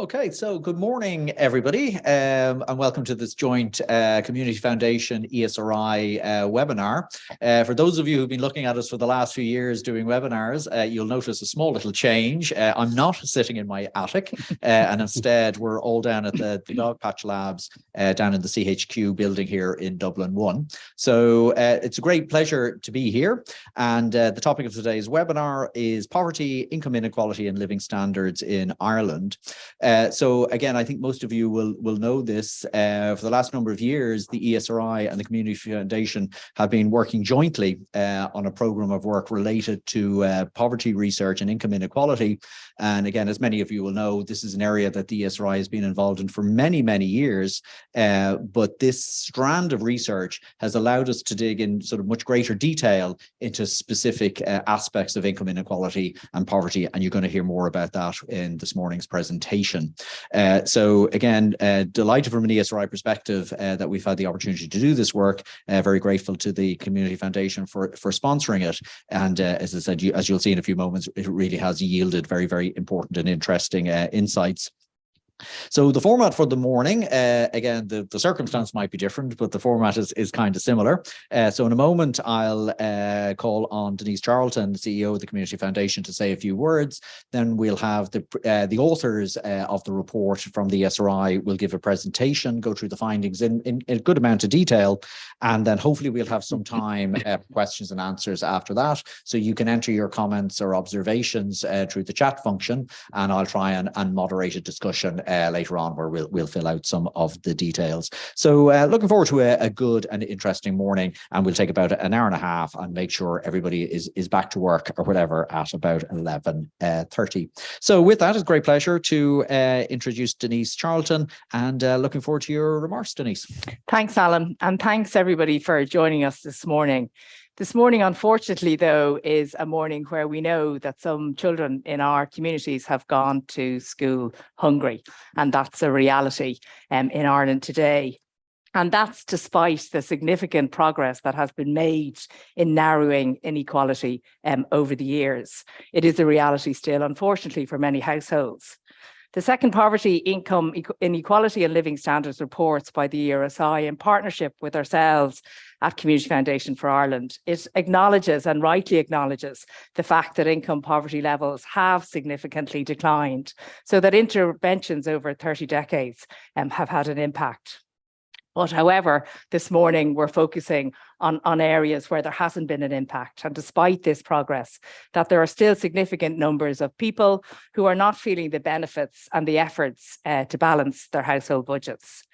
Okay, so good morning, everybody, and welcome to this joint Community Foundation ESRI webinar. For those of you who've been looking at us for the last few years doing webinars, you'll notice a small little change. I'm not sitting in my attic, and instead we're all down at the Dog Patch Labs down in the CHQ building here in Dublin 1. So it's a great pleasure to be here. And the topic of today's webinar is poverty, income inequality and living standards in Ireland. So again, I think most of you will know this. For the last number of years, the ESRI and the Community Foundation have been working jointly on a program of work related to poverty research and income inequality. And again, as many of you will know, this is an area that the ESRI has been involved in for many, many years. But this strand of research has allowed us to dig in sort of much greater detail into specific aspects of income inequality and poverty. And you're going to hear more about that in this morning's presentation. So again, delighted from an ESRI perspective that we've had the opportunity to do this work. Very grateful to the Community Foundation for sponsoring it. And as I said, as you'll see in a few moments, it really has yielded very, very important and interesting insights. So the format for the morning, again, the circumstance might be different, but the format is kind of similar. So in a moment, I'll call on Denise Charlton, the CEO of the Community Foundation, to say a few words. Then we'll have the authors of the report from the ESRI will give a presentation, go through the findings in a good amount of detail, and then hopefully we'll have some time for questions and answers after that. So you can enter your comments or observations through the chat function, and I'll try and moderate a discussion later on where we'll fill out some of the details. So looking forward to a good and interesting morning, and we'll take about an hour and a half and make sure everybody is back to work or whatever at about 11:30. So with that, it's a great pleasure to introduce Denise Charlton, and looking forward to your remarks, Denise. Thanks, Alan, and thanks everybody for joining us this morning. This morning, unfortunately, though, is a morning where we know that some children in our communities have gone to school hungry, and that's a reality in Ireland today. And that's despite the significant progress that has been made in narrowing inequality over the years. It is a reality still, unfortunately, for many households. The second Poverty, Income Inequality and Living Standards reports by the ESRI in partnership with ourselves at Community Foundation for Ireland, it acknowledges and rightly acknowledges the fact that income poverty levels have significantly declined, so that interventions over 30 decades have had an impact. But however, this morning we're focusing on areas where there hasn't been an impact. And despite this progress, that there are still significant numbers of people who are not feeling the benefits and the efforts to balance their household budgets.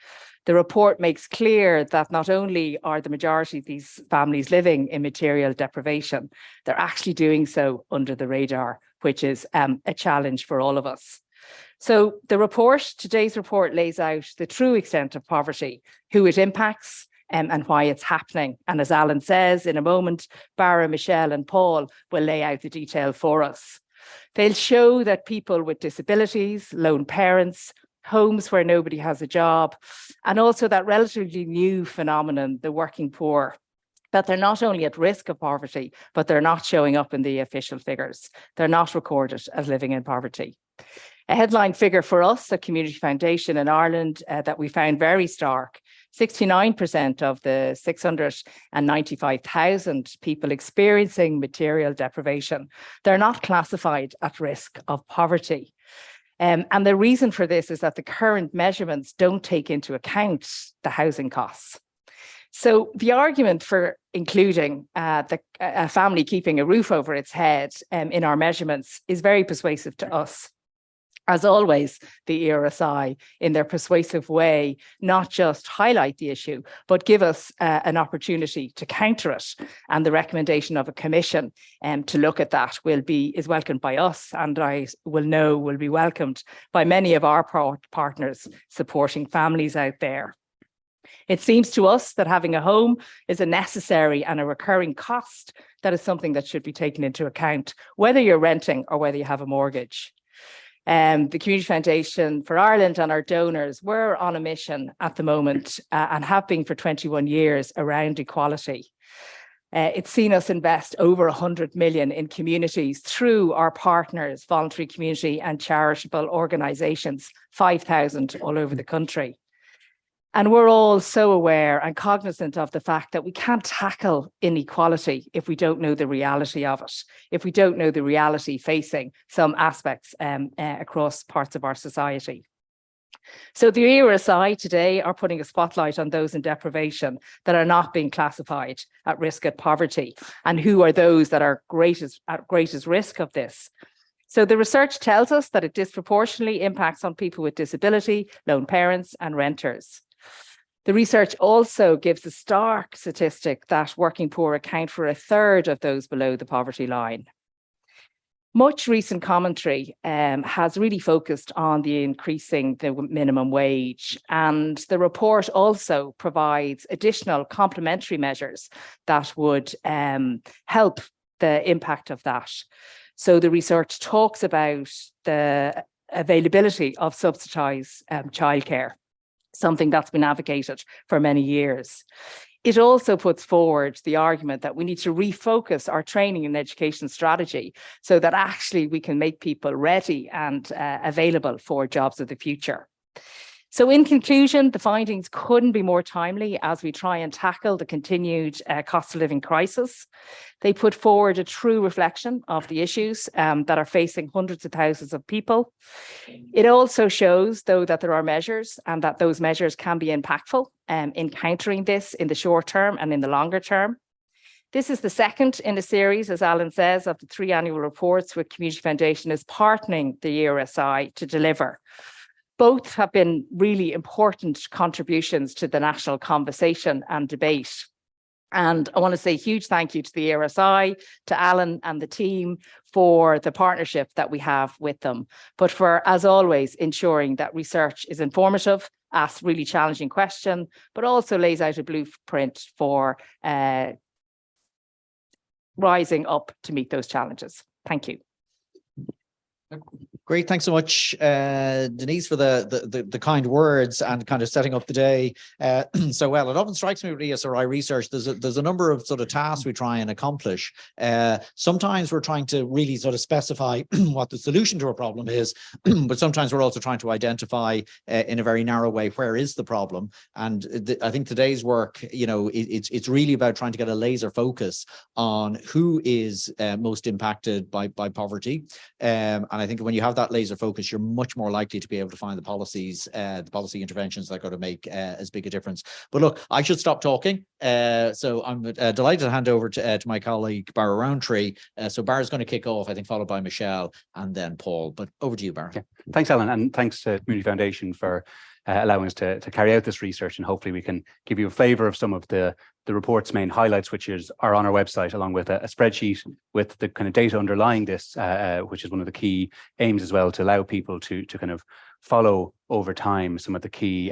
The report makes clear that not only are the majority of these families living in material deprivation, they're actually doing so under the radar, which is a challenge for all of us. So today's report lays out the true extent of poverty, who it impacts and why it's happening. And as Alan says, in a moment, Barra, Michelle and Paul will lay out the detail for us. They'll show that people with disabilities, lone parents, homes where nobody has a job, and also that relatively new phenomenon, the working poor, that they're not only at risk of poverty, but they're not showing up in the official figures. They're not recorded as living in poverty. A headline figure for us at Community Foundation in Ireland that we found very stark: 69% of the 695,000 people experiencing material deprivation, they're not classified at risk of poverty. And the reason for this is that the current measurements don't take into account the housing costs. So the argument for including a family keeping a roof over its head in our measurements is very persuasive to us. As always, the ESRI, in their persuasive way, not just highlight the issue, but give us an opportunity to counter it. And the recommendation of a commission to look at that is welcomed by us, and I will be welcomed by many of our partners supporting families out there. It seems to us that having a home is a necessary and a recurring cost that is something that should be taken into account, whether you're renting or whether you have a mortgage. The Community Foundation for Ireland and our donors, we're on a mission at the moment and have been for 21 years around equality. It's seen us invest over 100 million in communities through our partners, voluntary community and charitable organisations, 5,000 all over the country. And we're all so aware and cognizant of the fact that we can't tackle inequality if we don't know the reality of it, if we don't know the reality facing some aspects across parts of our society. So the ESRI today are putting a spotlight on those in deprivation that are not being classified at risk of poverty, and who are those that are at greatest risk of this. So the research tells us that it disproportionately impacts on people with disability, lone parents and renters. The research also gives a stark statistic that working poor account for 1/3 of those below the poverty line. Much recent commentary has really focused on the increasing the minimum wage, and the report also provides additional complementary measures that would help the impact of that. So the research talks about the availability of subsidised childcare, something that's been advocated for many years. It also puts forward the argument that we need to refocus our training and education strategy so that actually we can make people ready and available for jobs of the future. So in conclusion, the findings couldn't be more timely as we try and tackle the continued cost of living crisis. They put forward a true reflection of the issues that are facing hundreds of thousands of people. It also shows, though, that there are measures and that those measures can be impactful in countering this in the short term and in the longer term. This is the second in a series, as Alan says, of the 3 annual reports which Community Foundation is partnering the ESRI to deliver. Both have been really important contributions to the national conversation and debate. And I want to say a huge thank you to the ESRI, to Alan and the team for the partnership that we have with them. But for, as always, ensuring that research is informative, asks really challenging questions, but also lays out a blueprint for rising up to meet those challenges. Thank you. Great, thanks so much, Denise, for the kind words and kind of setting up the day so well. It often strikes me with ESRI research, there's a number of sort of tasks we try and accomplish. Sometimes we're trying to really sort of specify what the solution to a problem is, but sometimes we're also trying to identify in a very narrow way where is the problem. And I think today's work, you know, it's really about trying to get a laser focus on who is most impacted by poverty. And I think when you have that laser focus, you're much more likely to be able to find the policy interventions that are going to make as big a difference. But look, I should stop talking. So I'm delighted to hand over to my colleague, Barra Roundtree. So Barra's going to kick off, I think, followed by Michelle and then Paul. But over to you, Barra. Okay. Thanks, Alan, and thanks to Community Foundation for allowing us to carry out this research, and hopefully we can give you a flavour of some of the report's main highlights, which are on our website, along with a spreadsheet with the kind of data underlying this, which is one of the key aims as well, to allow people to kind of follow over time some of the key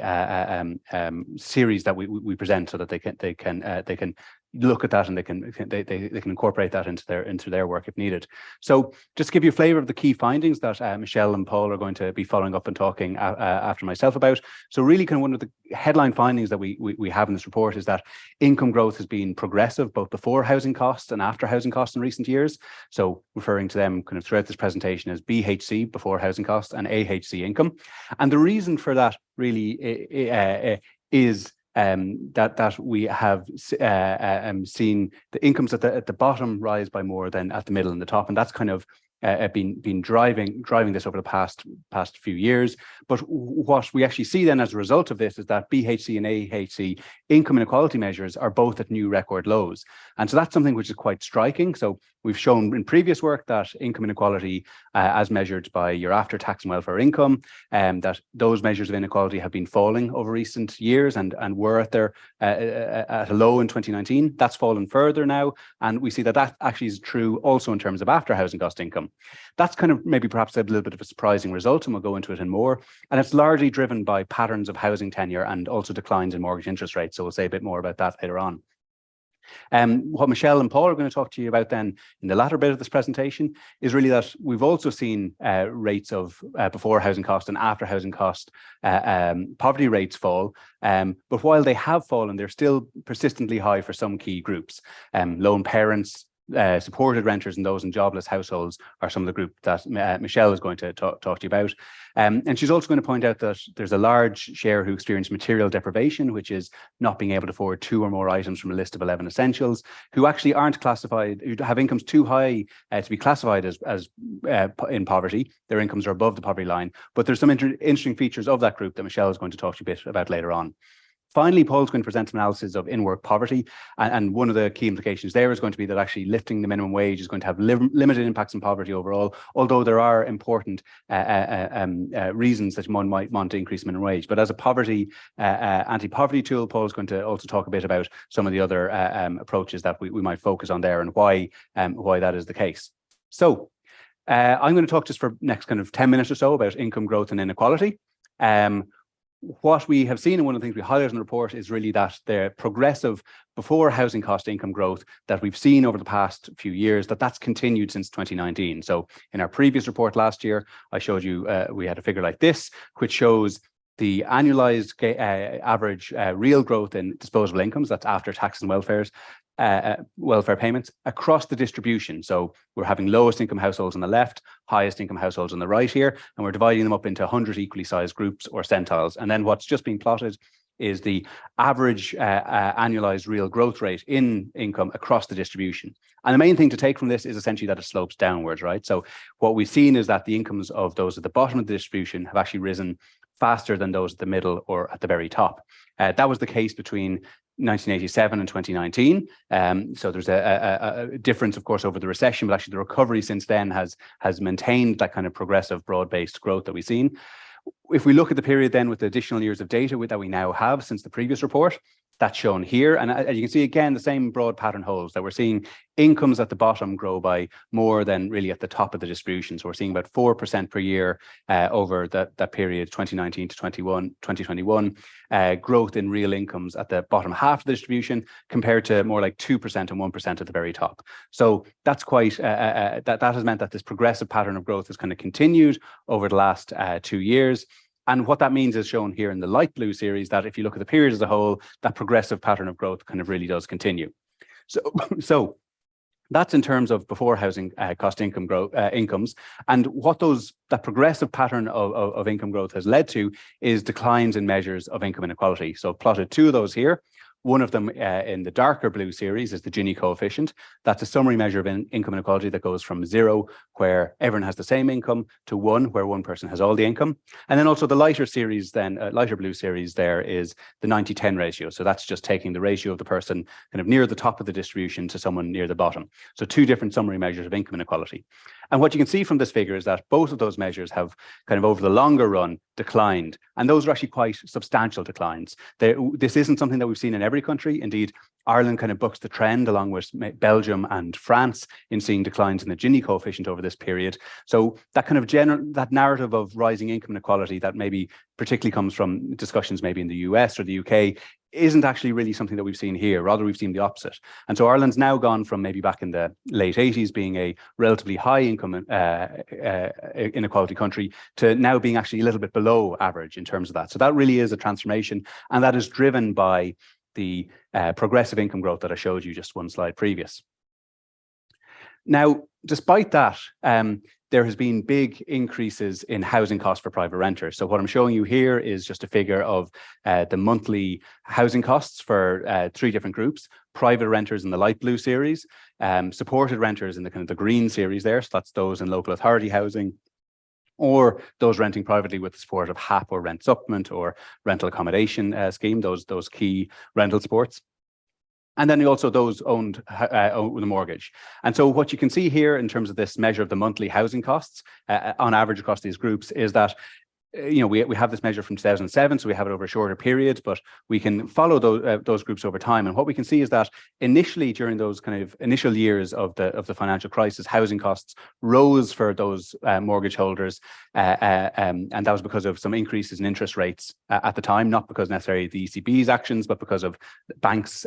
series that we present, so that they can look at that and they can incorporate that into their work if needed. So just to give you a flavour of the key findings that Michelle and Paul are going to be following up and talking after myself about. So really kind of one of the headline findings that we have in this report is that income growth has been progressive, both before housing costs and after housing costs in recent years. So referring to them kind of throughout this presentation as BHC, before housing costs, and AHC, income. And the reason for that really is that we have seen the incomes at the bottom rise by more than at the middle and the top, and that's kind of been driving this over the past few years. But what we actually see then as a result of this is that BHC and AHC income inequality measures are both at new record lows, and so that's something which is quite striking. So we've shown in previous work that income inequality, as measured by your after-tax and welfare income, that those measures of inequality have been falling over recent years and were at a low in 2019. That's fallen further now, and we see that actually is true also in terms of after housing cost income. That's kind of maybe perhaps a little bit of a surprising result, and we'll go into it in more. And it's largely driven by patterns of housing tenure and also declines in mortgage interest rates. So we'll say a bit more about that later on. What Michelle and Paul are going to talk to you about then in the latter bit of this presentation is really that we've also seen rates of before housing cost and after housing cost poverty rates fall. But while they have fallen, they're still persistently high for some key groups. Lone parents, supported renters and those in jobless households are some of the group that Michelle is going to talk to you about. And she's also going to point out that there's a large share who experience material deprivation, which is not being able to afford 2 or more items from a list of 11 essentials, who actually aren't classified, who have incomes too high to be classified as in poverty. Their incomes are above the poverty line. But there's some interesting features of that group that Michelle is going to talk to you a bit about later on. Finally, Paul's going to present some analysis of in-work poverty. And one of the key implications there is going to be that actually lifting the minimum wage is going to have limited impacts on poverty overall, although there are important reasons that one might want to increase minimum wage. But as a poverty anti-poverty tool, Paul's going to also talk a bit about some of the other approaches that we might focus on there and why that is the case. So I'm going to talk just for next kind of 10 minutes or so about income growth and inequality. What we have seen, and one of the things we highlight in the report, is really that the progressive before housing cost income growth that we've seen over the past few years, that's continued since 2019. So in our previous report last year, I showed you we had a figure like this, which shows the annualized average real growth in disposable incomes, that's after tax and welfare payments across the distribution. So we're having lowest income households on the left, highest income households on the right here, and we're dividing them up into 100 equally sized groups or centiles. And then what's just being plotted is the average annualized real growth rate in income across the distribution. And the main thing to take from this is essentially that it slopes downwards, right? So what we've seen is that the incomes of those at the bottom of the distribution have actually risen faster than those at the middle or at the very top. That was the case between 1987 and 2019. So there's a difference, of course, over the recession, but actually the recovery since then has maintained that kind of progressive broad-based growth that we've seen. If we look at the period then with the additional years of data that we now have since the previous report, that's shown here. And as you can see, again, the same broad pattern holds, that we're seeing incomes at the bottom grow by more than really at the top of the distribution. So we're seeing about 4% per year over that period, 2019 to 2021, growth in real incomes at the bottom half of the distribution compared to more like 2% and 1% at the very top. So that's quite, that has meant that this progressive pattern of growth has kind of continued over the last 2 years. And what that means is shown here in the light blue series, that if you look at the period as a whole, that progressive pattern of growth kind of really does continue. So that's in terms of before housing cost income growth incomes. And what that progressive pattern of income growth has led to is declines in measures of income inequality. So I've plotted 2 of those here. One of them in the darker blue series is the Gini coefficient. That's a summary measure of income inequality that goes from 0, where everyone has the same income, to 1, where one person has all the income. And then also the lighter series, lighter blue series there is the 90-10 ratio. So that's just taking the ratio of the person kind of near the top of the distribution to someone near the bottom. So 2 different summary measures of income inequality. And what you can see from this figure is that both of those measures have kind of over the longer run declined. And those are actually quite substantial declines. This isn't something that we've seen in every country. Indeed, Ireland kind of bucks the trend along with Belgium and France in seeing declines in the Gini coefficient over this period. So that kind of that narrative of rising income inequality that maybe particularly comes from discussions maybe in the US or the UK isn't actually really something that we've seen here. Rather, we've seen the opposite. And so Ireland's now gone from maybe back in the late 80s being a relatively high income inequality country to now being actually a little bit below average in terms of that. So that really is a transformation, and that is driven by the progressive income growth that I showed you just one slide previous. Now, despite that, there has been big increases in housing costs for private renters. So what I'm showing you here is just a figure of the monthly housing costs for 3 different groups: private renters in the light blue series, supported renters in the kind of the green series there. So that's those in local authority housing, or those renting privately with the support of HAP or rent supplement or rental accommodation scheme, those key rental supports. And then also those owned with a mortgage. And so what you can see here in terms of this measure of the monthly housing costs on average across these groups is that we have this measure from 2007, so we have it over a shorter period, but we can follow those groups over time. And what we can see is that initially, during those kind of initial years of the financial crisis, housing costs rose for those mortgage holders, and that was because of some increases in interest rates at the time, not because necessarily the ECB's actions, but because of banks'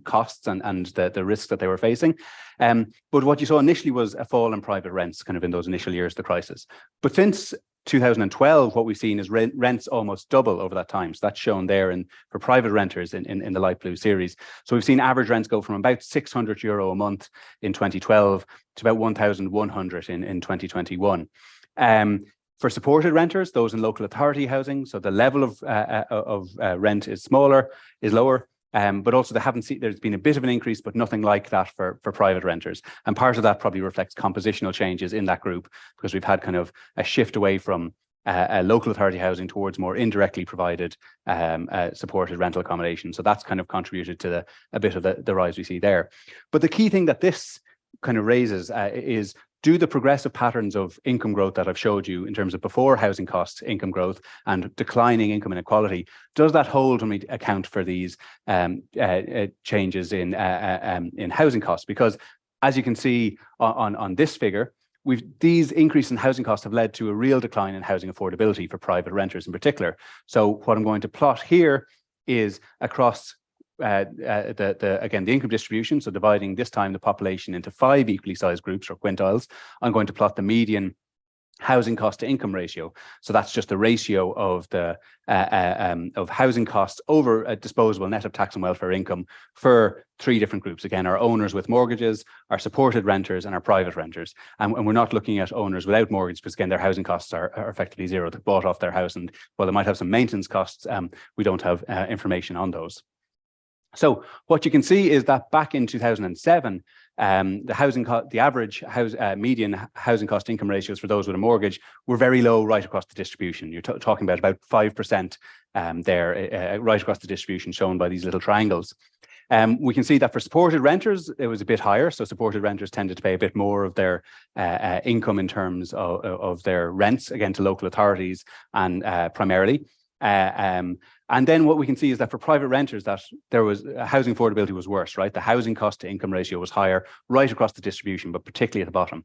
costs and the risks that they were facing. But what you saw initially was a fall in private rents, kind of in those initial years of the crisis. But since 2012, what we've seen is rents almost double over that time. So that's shown there for private renters in the light blue series. So we've seen average rents go from about €600 a month in 2012 to about 1,100 in 2021. For supported renters, those in local authority housing, so the level of rent is lower. But also there's been a bit of an increase, but nothing like that for private renters. And part of that probably reflects compositional changes in that group, because we've had kind of a shift away from local authority housing towards more indirectly provided supported rental accommodation. So that's kind of contributed to a bit of the rise we see there. But the key thing that this kind of raises is, do the progressive patterns of income growth that I've showed you in terms of before housing costs income growth and declining income inequality, does that hold when we account for these changes in housing costs? Because as you can see on this figure, these increases in housing costs have led to a real decline in housing affordability for private renters in particular. So what I'm going to plot here is across the income distribution, so dividing this time the population into 5 equally sized groups or quintiles. I'm going to plot the median housing cost to income ratio. So that's just the ratio of the of housing costs over a disposable net of tax and welfare income for 3 different groups. Again, our owners with mortgages, our supported renters, and our private renters. And we're not looking at owners without mortgage, because again, their housing costs are effectively zero. They bought off their house, and while they might have some maintenance costs, we don't have information on those. So what you can see is that back in 2007, the average median housing cost income ratios for those with a mortgage were very low right across the distribution. You're talking about 5% there, right across the distribution, shown by these little triangles. We can see that for supported renters, it was a bit higher. So supported renters tended to pay a bit more of their income in terms of their rents, again, to local authorities and primarily. And then what we can see is that for private renters, that there was housing affordability was worse, right? The housing cost to income ratio was higher right across the distribution, but particularly at the bottom.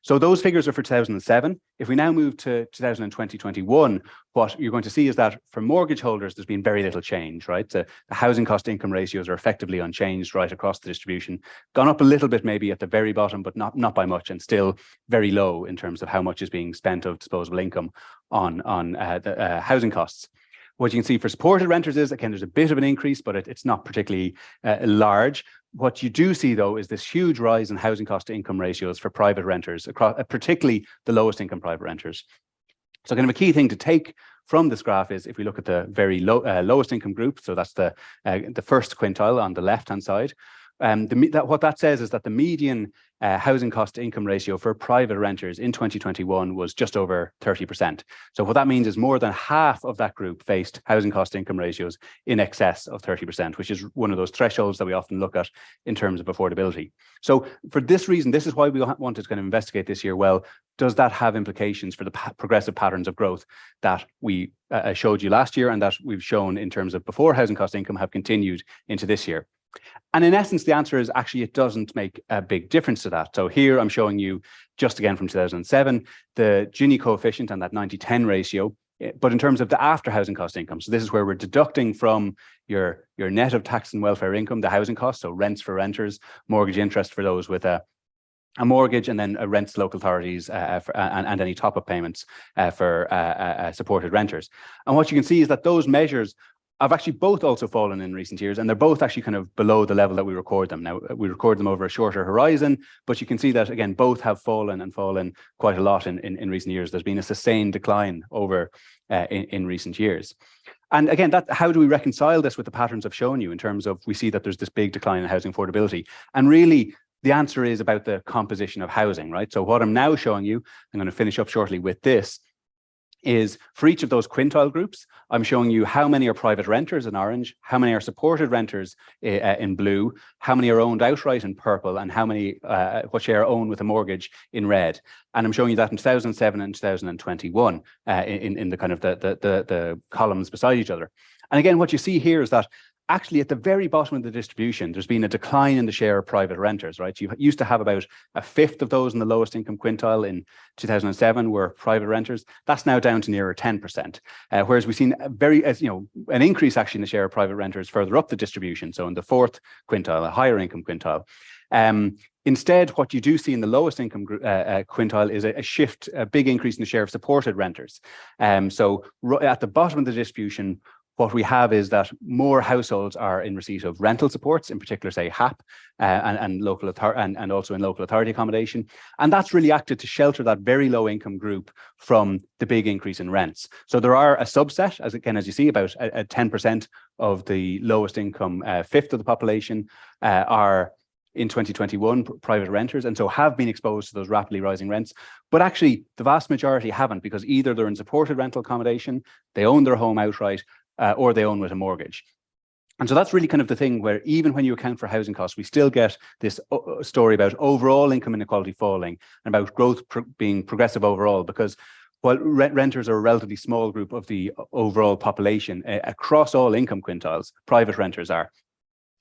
So those figures are for 2007. If we now move to 2020-21, what you're going to see is that for mortgage holders, there's been very little change, right? The housing cost to income ratios are effectively unchanged right across the distribution. Gone up a little bit maybe at the very bottom, but not by much, and still very low in terms of how much is being spent of disposable income on the housing costs. What you can see for supported renters is, again, there's a bit of an increase, but it's not particularly large. What you do see, though, is this huge rise in housing cost to income ratios for private renters, particularly the lowest income private renters. So kind of a key thing to take from this graph is, if we look at the very lowest income group, so that's the first quintile on the left-hand side, what that says is that the median housing cost to income ratio for private renters in 2021 was just over 30%. So what that means is more than half of that group faced housing cost to income ratios in excess of 30%, which is one of those thresholds that we often look at in terms of affordability. So for this reason, this is why we wanted to kind of investigate this year. Well, does that have implications for the progressive patterns of growth that we showed you last year, and that we've shown in terms of before housing cost income have continued into this year? And in essence, the answer is actually it doesn't make a big difference to that. So here I'm showing you, just again from 2007, the Gini coefficient and that 90-10 ratio, but in terms of the after housing cost income. So this is where we're deducting from your net of tax and welfare income, the housing cost, so rents for renters, mortgage interest for those with a mortgage, and then rents to local authorities and any top-up payments for supported renters. And what you can see is that those measures have actually both also fallen in recent years, and they're both actually kind of below the level that we record them. Now, we record them over a shorter horizon, but you can see that, again, both have fallen quite a lot in recent years. There's been a sustained decline over in recent years. And again, how do we reconcile this with the patterns I've shown you in terms of, we see that there's this big decline in housing affordability? And really, the answer is about the composition of housing, right? So what I'm now showing you, I'm going to finish up shortly with this, is for each of those quintile groups, I'm showing you how many are private renters in orange, how many are supported renters in blue, how many are owned outright in purple, and how many, what share own with a mortgage in red. And I'm showing you that in 2007 and 2021 in the kind of the columns beside each other. And again, what you see here is that actually at the very bottom of the distribution, there's been a decline in the share of private renters, right? You used to have about a fifth of those in the lowest income quintile in 2007 were private renters. That's now down to nearer 10%. Whereas we've seen an increase actually in the share of private renters further up the distribution. So in the fourth quintile, a higher income quintile. Instead, what you do see in the lowest income quintile is a shift, a big increase in the share of supported renters. So at the bottom of the distribution, what we have is that more households are in receipt of rental supports, in particular, say HAP and local authority, and also in local authority accommodation, and that's really acted to shelter that very low income group from the big increase in rents. So there are a subset, as you see, about 10% of the lowest income fifth of the population are in 2021 private renters, and so have been exposed to those rapidly rising rents. But actually, the vast majority haven't, because either they're in supported rental accommodation, they own their home outright, or they own with a mortgage. And so that's really kind of the thing where even when you account for housing costs, we still get this story about overall income inequality falling and about growth being progressive overall, because while renters are a relatively small group of the overall population across all income quintiles, private renters are.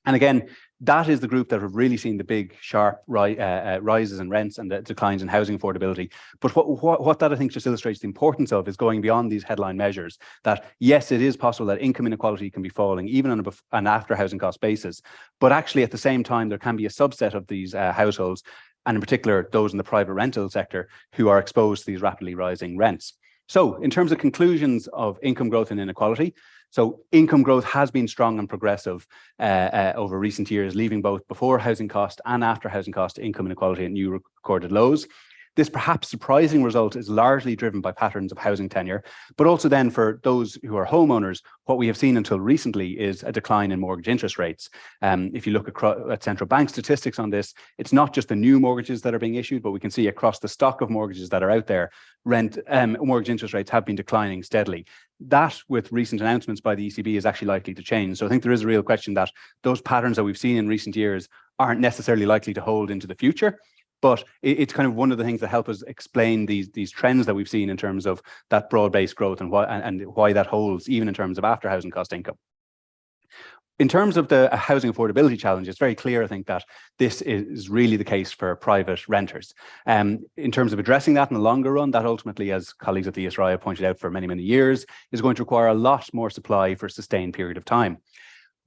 And again, that is the group that have really seen the big sharp rises in rents and the declines in housing affordability. But what that I think just illustrates the importance of is going beyond these headline measures, that yes, it is possible that income inequality can be falling even on an after housing cost basis, but actually at the same time there can be a subset of these households, and in particular those in the private rental sector, who are exposed to these rapidly rising rents. So in terms of conclusions of income growth and inequality, so income growth has been strong and progressive over recent years, leaving both before housing cost and after housing cost income inequality at new recorded lows. This perhaps surprising result is largely driven by patterns of housing tenure, but also then for those who are homeowners, what we have seen until recently is a decline in mortgage interest rates. If you look at central bank statistics on this, it's not just the new mortgages that are being issued, but we can see across the stock of mortgages that are out there, mortgage interest rates have been declining steadily. That, with recent announcements by the ECB, is actually likely to change. So I think there is a real question that those patterns that we've seen in recent years aren't necessarily likely to hold into the future. But it's kind of one of the things that help us explain these trends that we've seen in terms of that broad-based growth and why that holds, even in terms of after housing cost income. In terms of the housing affordability challenge, it's very clear, I think, that this is really the case for private renters. In terms of addressing that in the longer run, that ultimately, as colleagues at the ESRI have pointed out for many, many years, is going to require a lot more supply for a sustained period of time.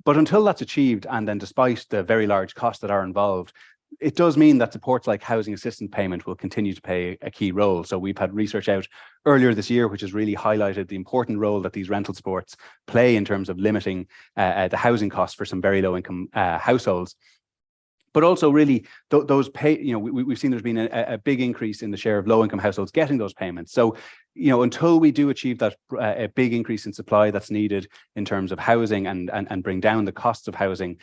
But until that's achieved, and then despite the very large costs that are involved, it does mean that supports like housing assistance payment will continue to play a key role. So we've had research out earlier this year, which has really highlighted the important role that these rental supports play in terms of limiting the housing costs for some very low income households. But also really those we've seen there's been a big increase in the share of low income households getting those payments. So, until we do achieve that a big increase in supply that's needed in terms of housing and bring down the costs of housing,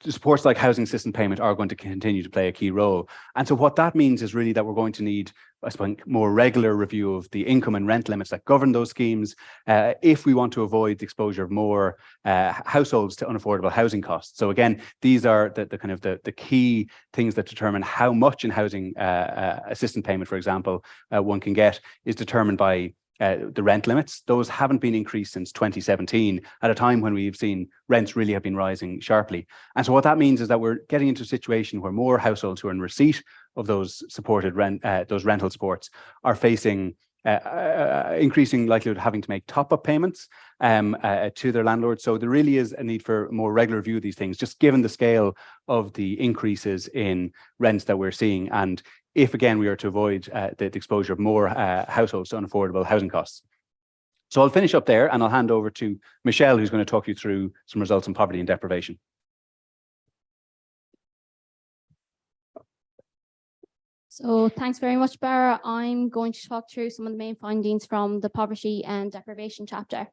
supports like housing assistance payment are going to continue to play a key role. And so what that means is really that we're going to need, I suppose, more regular review of the income and rent limits that govern those schemes if we want to avoid the exposure of more households to unaffordable housing costs. So again, these are the key things that determine how much in housing assistance payment, for example, one can get, is determined by the rent limits. Those haven't been increased since 2017, at a time when we've seen rents really have been rising sharply. And so what that means is that we're getting into a situation where more households who are in receipt of those supported those rental supports are facing increasing likelihood of having to make top-up payments to their landlords. So there really is a need for more regular review of these things, just given the scale of the increases in rents that we're seeing. And if, again, we are to avoid the exposure of more households to unaffordable housing costs. So I'll finish up there and I'll hand over to Michelle, who's going to talk you through some results on poverty and deprivation. So thanks very much, Barra. I'm going to talk through some of the main findings from the poverty and deprivation chapter.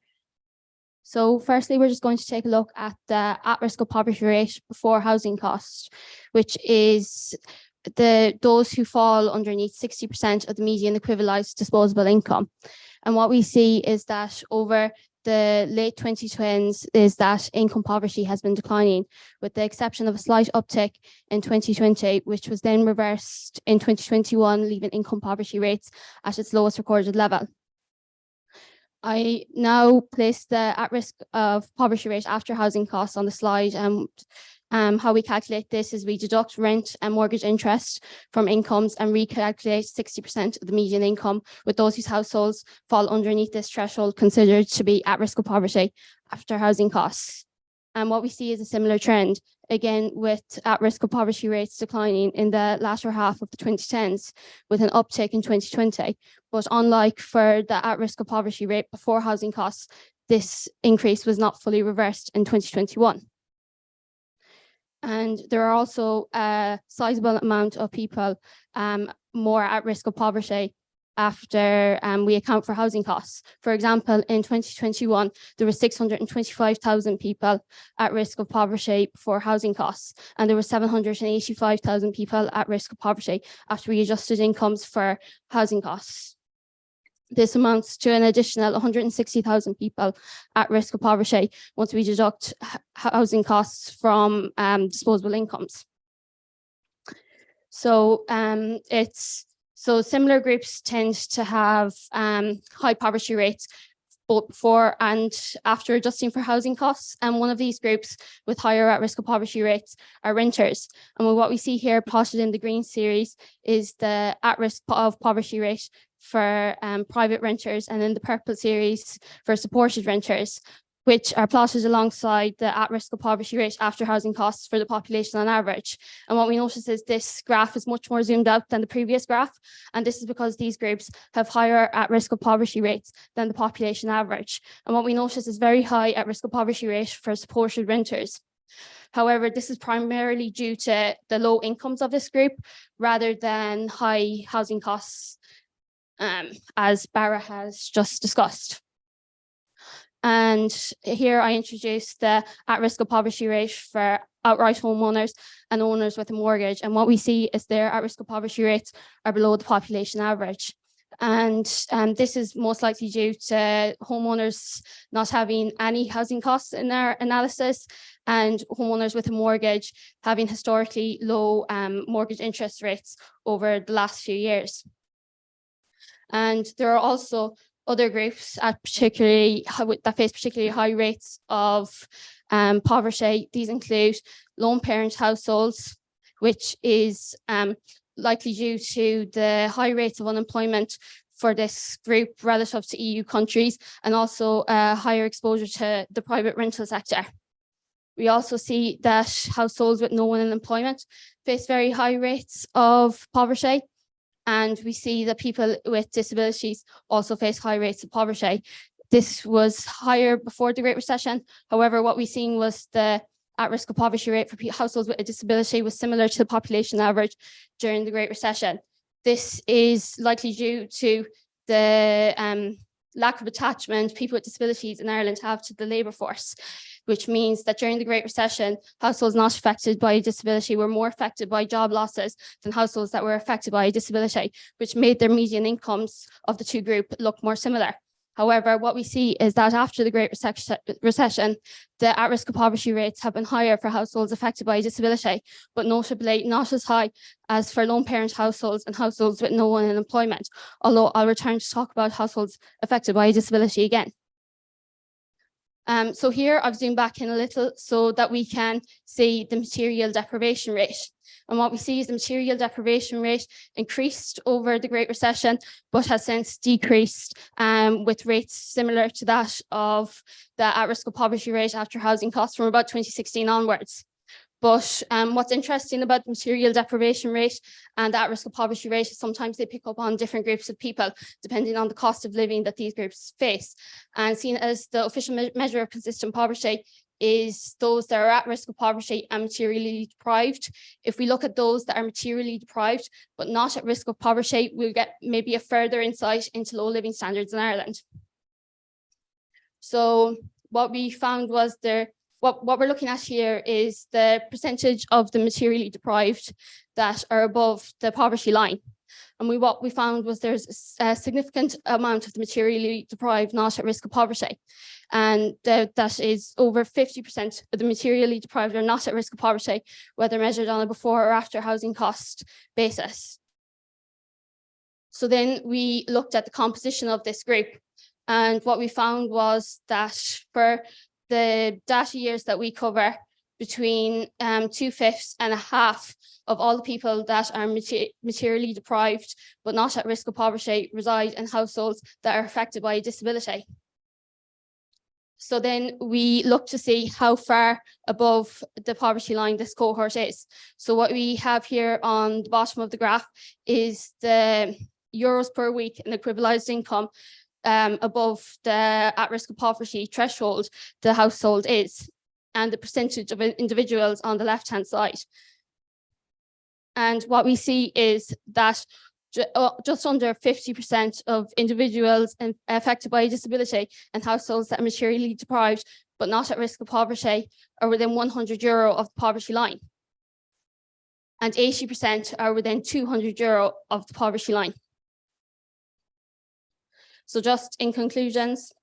So firstly, we're just going to take a look at the at-risk of poverty rate before housing costs, which is those who fall underneath 60% of the median equivalized disposable income. And what we see is that over the late 2010s is that income poverty has been declining, with the exception of a slight uptick in 2020, which was then reversed in 2021, leaving income poverty rates at its lowest recorded level. I now place the at-risk of poverty rate after housing costs on the slide. How we calculate this is we deduct rent and mortgage interest from incomes and recalculate 60% of the median income, with those whose households fall underneath this threshold considered to be at risk of poverty after housing costs. And what we see is a similar trend, again, with at risk of poverty rates declining in the latter half of the 2010s, with an uptick in 2020. But unlike for the at risk of poverty rate before housing costs, this increase was not fully reversed in 2021. And there are also a sizable amount of people more at risk of poverty after we account for housing costs. For example, in 2021, there were 625,000 people at risk of poverty before housing costs, and there were 785,000 people at risk of poverty after we adjusted incomes for housing costs. This amounts to an additional 160,000 people at risk of poverty once we deduct housing costs from disposable incomes. So similar groups tend to have high poverty rates both before and after adjusting for housing costs. And one of these groups with higher at risk of poverty rates are renters. And what we see here plotted in the green series is the at risk of poverty rate for private renters, and in the purple series for supported renters, which are plotted alongside the at risk of poverty rate after housing costs for the population on average. And what we notice is this graph is much more zoomed out than the previous graph. And this is because these groups have higher at risk of poverty rates than the population average. And what we notice is very high at risk of poverty rate for supported renters. However, this is primarily due to the low incomes of this group rather than high housing costs, as Barra has just discussed. And here I introduce the at-risk of poverty rate for outright homeowners and owners with a mortgage. And what we see is their at-risk of poverty rates are below the population average. And this is most likely due to homeowners not having any housing costs in their analysis, and homeowners with a mortgage having historically low mortgage interest rates over the last few years. And there are also other groups that face particularly high rates of poverty. These include lone parent households, which is likely due to the high rates of unemployment for this group relative to EU countries, and also higher exposure to the private rental sector. We also see that households with no one in employment face very high rates of poverty. And we see that people with disabilities also face high rates of poverty. This was higher before the Great Recession. However, what we've seen was the at-risk of poverty rate for households with a disability was similar to the population average during the Great Recession. This is likely due to the lack of attachment people with disabilities in Ireland have to the labour force, which means that during the Great Recession, households not affected by a disability were more affected by job losses than households that were affected by a disability, which made their median incomes of the two groups look more similar. However, what we see is that after the Great Recession, the at-risk of poverty rates have been higher for households affected by a disability, but notably not as high as for lone parent households and households with no one in employment, although I'll return to talk about households affected by a disability again. So here I've zoomed back in a little so that we can see the material deprivation rate. And what we see is the material deprivation rate increased over the Great Recession, but has since decreased with rates similar to that of the at-risk of poverty rate after housing costs from about 2016 onwards. But what's interesting about the material deprivation rate and the at-risk of poverty rate is sometimes they pick up on different groups of people, depending on the cost of living that these groups face. And seen as the official measure of consistent poverty is those that are at risk of poverty and materially deprived. If we look at those that are materially deprived, but not at risk of poverty, we'll get maybe a further insight into low living standards in Ireland. So what we found was there what we're looking at here is the percentage of the materially deprived that are above the poverty line. And what we found was there's a significant amount of the materially deprived not at risk of poverty. And that is over 50% of the materially deprived are not at risk of poverty, whether measured on a before or after housing cost basis. So then we looked at the composition of this group. And what we found was that for the data years that we cover, between 2/5 and a half of all the people that are materially deprived but not at risk of poverty reside in households that are affected by a disability. So then we look to see how far above the poverty line this cohort is. So what we have here on the bottom of the graph is the euros per week in equivalized income above the at risk of poverty threshold the household is, and the percentage of individuals on the left-hand side. And what we see is that just under 50% of individuals affected by a disability and households that are materially deprived but not at risk of poverty are within €100 of the poverty line. And 80% are within €200 of the poverty line. So just in conclusions,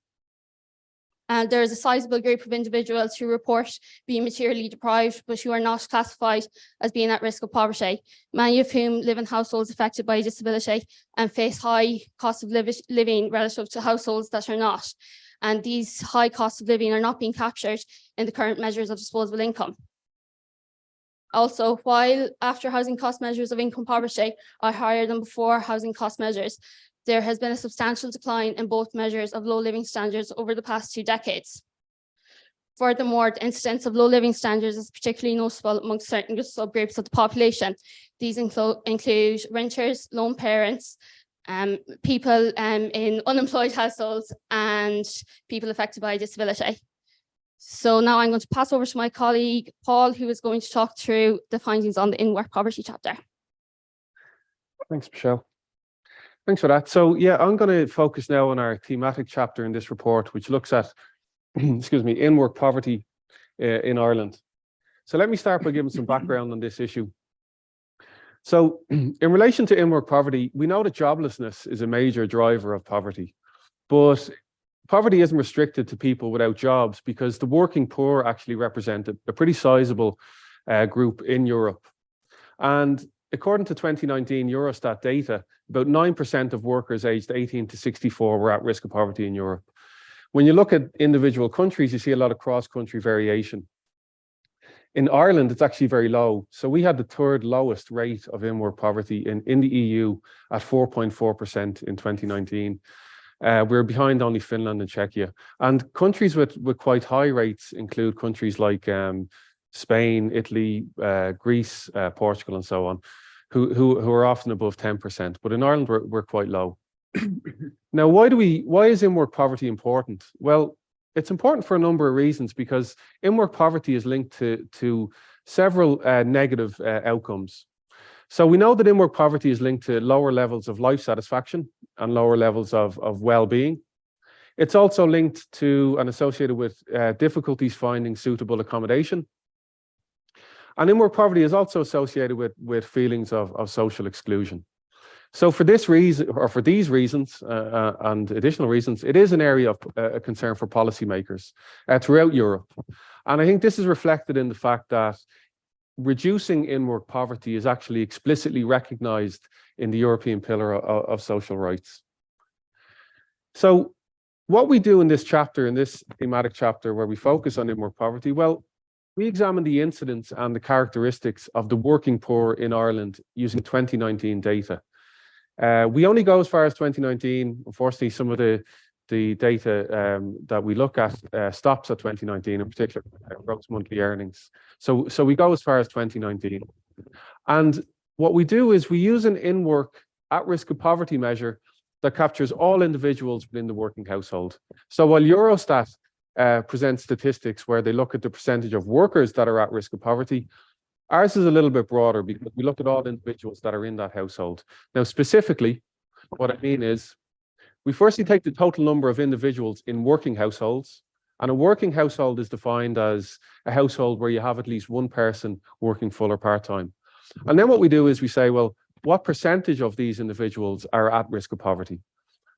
there is a sizable group of individuals who report being materially deprived, but who are not classified as being at risk of poverty, many of whom live in households affected by a disability and face high costs of living relative to households that are not. And these high costs of living are not being captured in the current measures of disposable income. Also, while after housing cost measures of income poverty are higher than before housing cost measures, there has been a substantial decline in both measures of low living standards over the past 2 decades. Furthermore, the incidence of low living standards is particularly noticeable amongst certain subgroups of the population. These include renters, lone parents, people in unemployed households, and people affected by disability. So now I'm going to pass over to my colleague, Paul, who is going to talk through the findings on the in-work poverty chapter. Thanks, Michelle. Thanks for that. So yeah, I'm going to focus now on our thematic chapter in this report, which looks at, excuse me, in-work poverty in Ireland. So let me start by giving some background on this issue. So in relation to in-work poverty, we know that joblessness is a major driver of poverty, but poverty isn't restricted to people without jobs, because the working poor actually represent a pretty sizable group in Europe. And according to 2019 Eurostat data, about 9% of workers aged 18 to 64 were at risk of poverty in Europe. When you look at individual countries, you see a lot of cross-country variation. In Ireland, it's actually very low. So we had the 3rd lowest rate of in-work poverty in the EU at 4.4% in 2019. We're behind only Finland and Czechia. And countries with quite high rates include countries like Spain, Italy, Greece, Portugal, and so on, who are often above 10%. But in Ireland, we're quite low. Now, why is in-work poverty important? Well, it's important for a number of reasons, because in-work poverty is linked to several negative outcomes. So we know that in-work poverty is linked to lower levels of life satisfaction and lower levels of well-being. It's also linked to and associated with difficulties finding suitable accommodation. And in-work poverty is also associated with feelings of social exclusion. So for this reason, or for these reasons and additional reasons, it is an area of concern for policymakers throughout Europe. And I think this is reflected in the fact that reducing in-work poverty is actually explicitly recognized in the European Pillar of Social Rights. So what we do in this chapter, in this thematic chapter where we focus on in-work poverty, well, we examine the incidence and the characteristics of the working poor in Ireland using 2019 data. We only go as far as 2019. Unfortunately, some of the data that we look at stops at 2019, in particular, gross monthly earnings. So we go as far as 2019. And what we do is we use an in-work at-risk of poverty measure that captures all individuals within the working household. So while Eurostat presents statistics where they look at the percentage of workers that are at risk of poverty, ours is a little bit broader, because we look at all individuals that are in that household. Now, specifically, what I mean is, we firstly take the total number of individuals in working households, And a working household is defined as a household where you have at least one person working full or part-time. And then what we do is we say, well, what percentage of these individuals are at risk of poverty?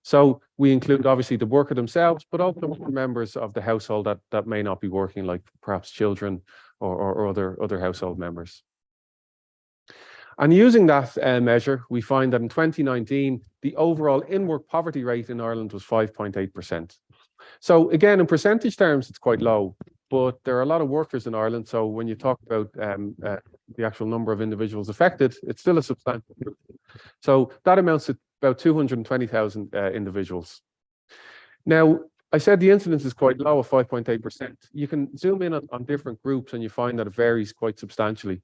So we include obviously the worker themselves, but also members of the household that may not be working, like perhaps children or other household members. And using that measure, we find that in 2019, the overall in-work poverty rate in Ireland was 5.8%. So again, in percentage terms, it's quite low, but there are a lot of workers in Ireland. So when you talk about the actual number of individuals affected, it's still a substantial group. So that amounts to about 220,000 individuals. Now, I said the incidence is quite low at 5.8%. You can zoom in on different groups and you find that it varies quite substantially.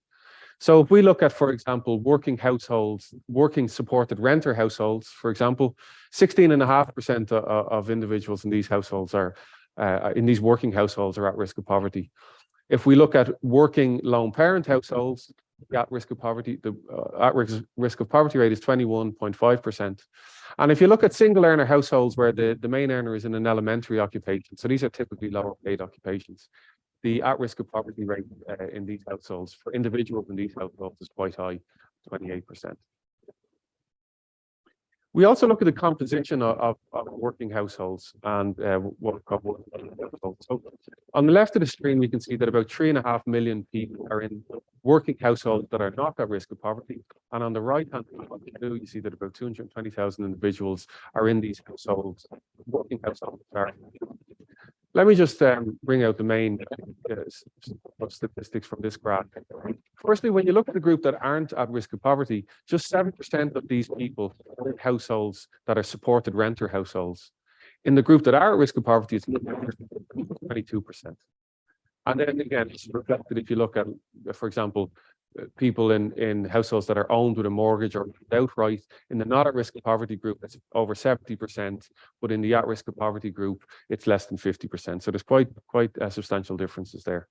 So if we look at, for example, working households, working supported renter households, for example, 16.5% of individuals in these households are, in these working households are at risk of poverty. If we look at working lone parent households, the at risk of poverty rate is 21.5%. And if you look at single earner households where the main earner is in an elementary occupation, so these are typically lower paid occupations, the at risk of poverty rate in these households for individuals in these households is quite high, 28%. We also look at the composition of working households and what we call working households. So on the left of the screen, we can see that about 3.5 million people are in working households that are not at risk of poverty. And on the right-hand side, you see that about 220,000 individuals are in these households, working households. Let me just bring out the main statistics from this graph. Firstly, when you look at the group that aren't at risk of poverty, just 7% of these people are in households that are supported renter households. In the group that are at risk of poverty, it's 22%. And then again, it's reflected if you look at, for example, people in households that are owned with a mortgage or outright. In the not at risk of poverty group, it's over 70%, but in the at risk of poverty group, it's less than 50%. So there's quite substantial differences there.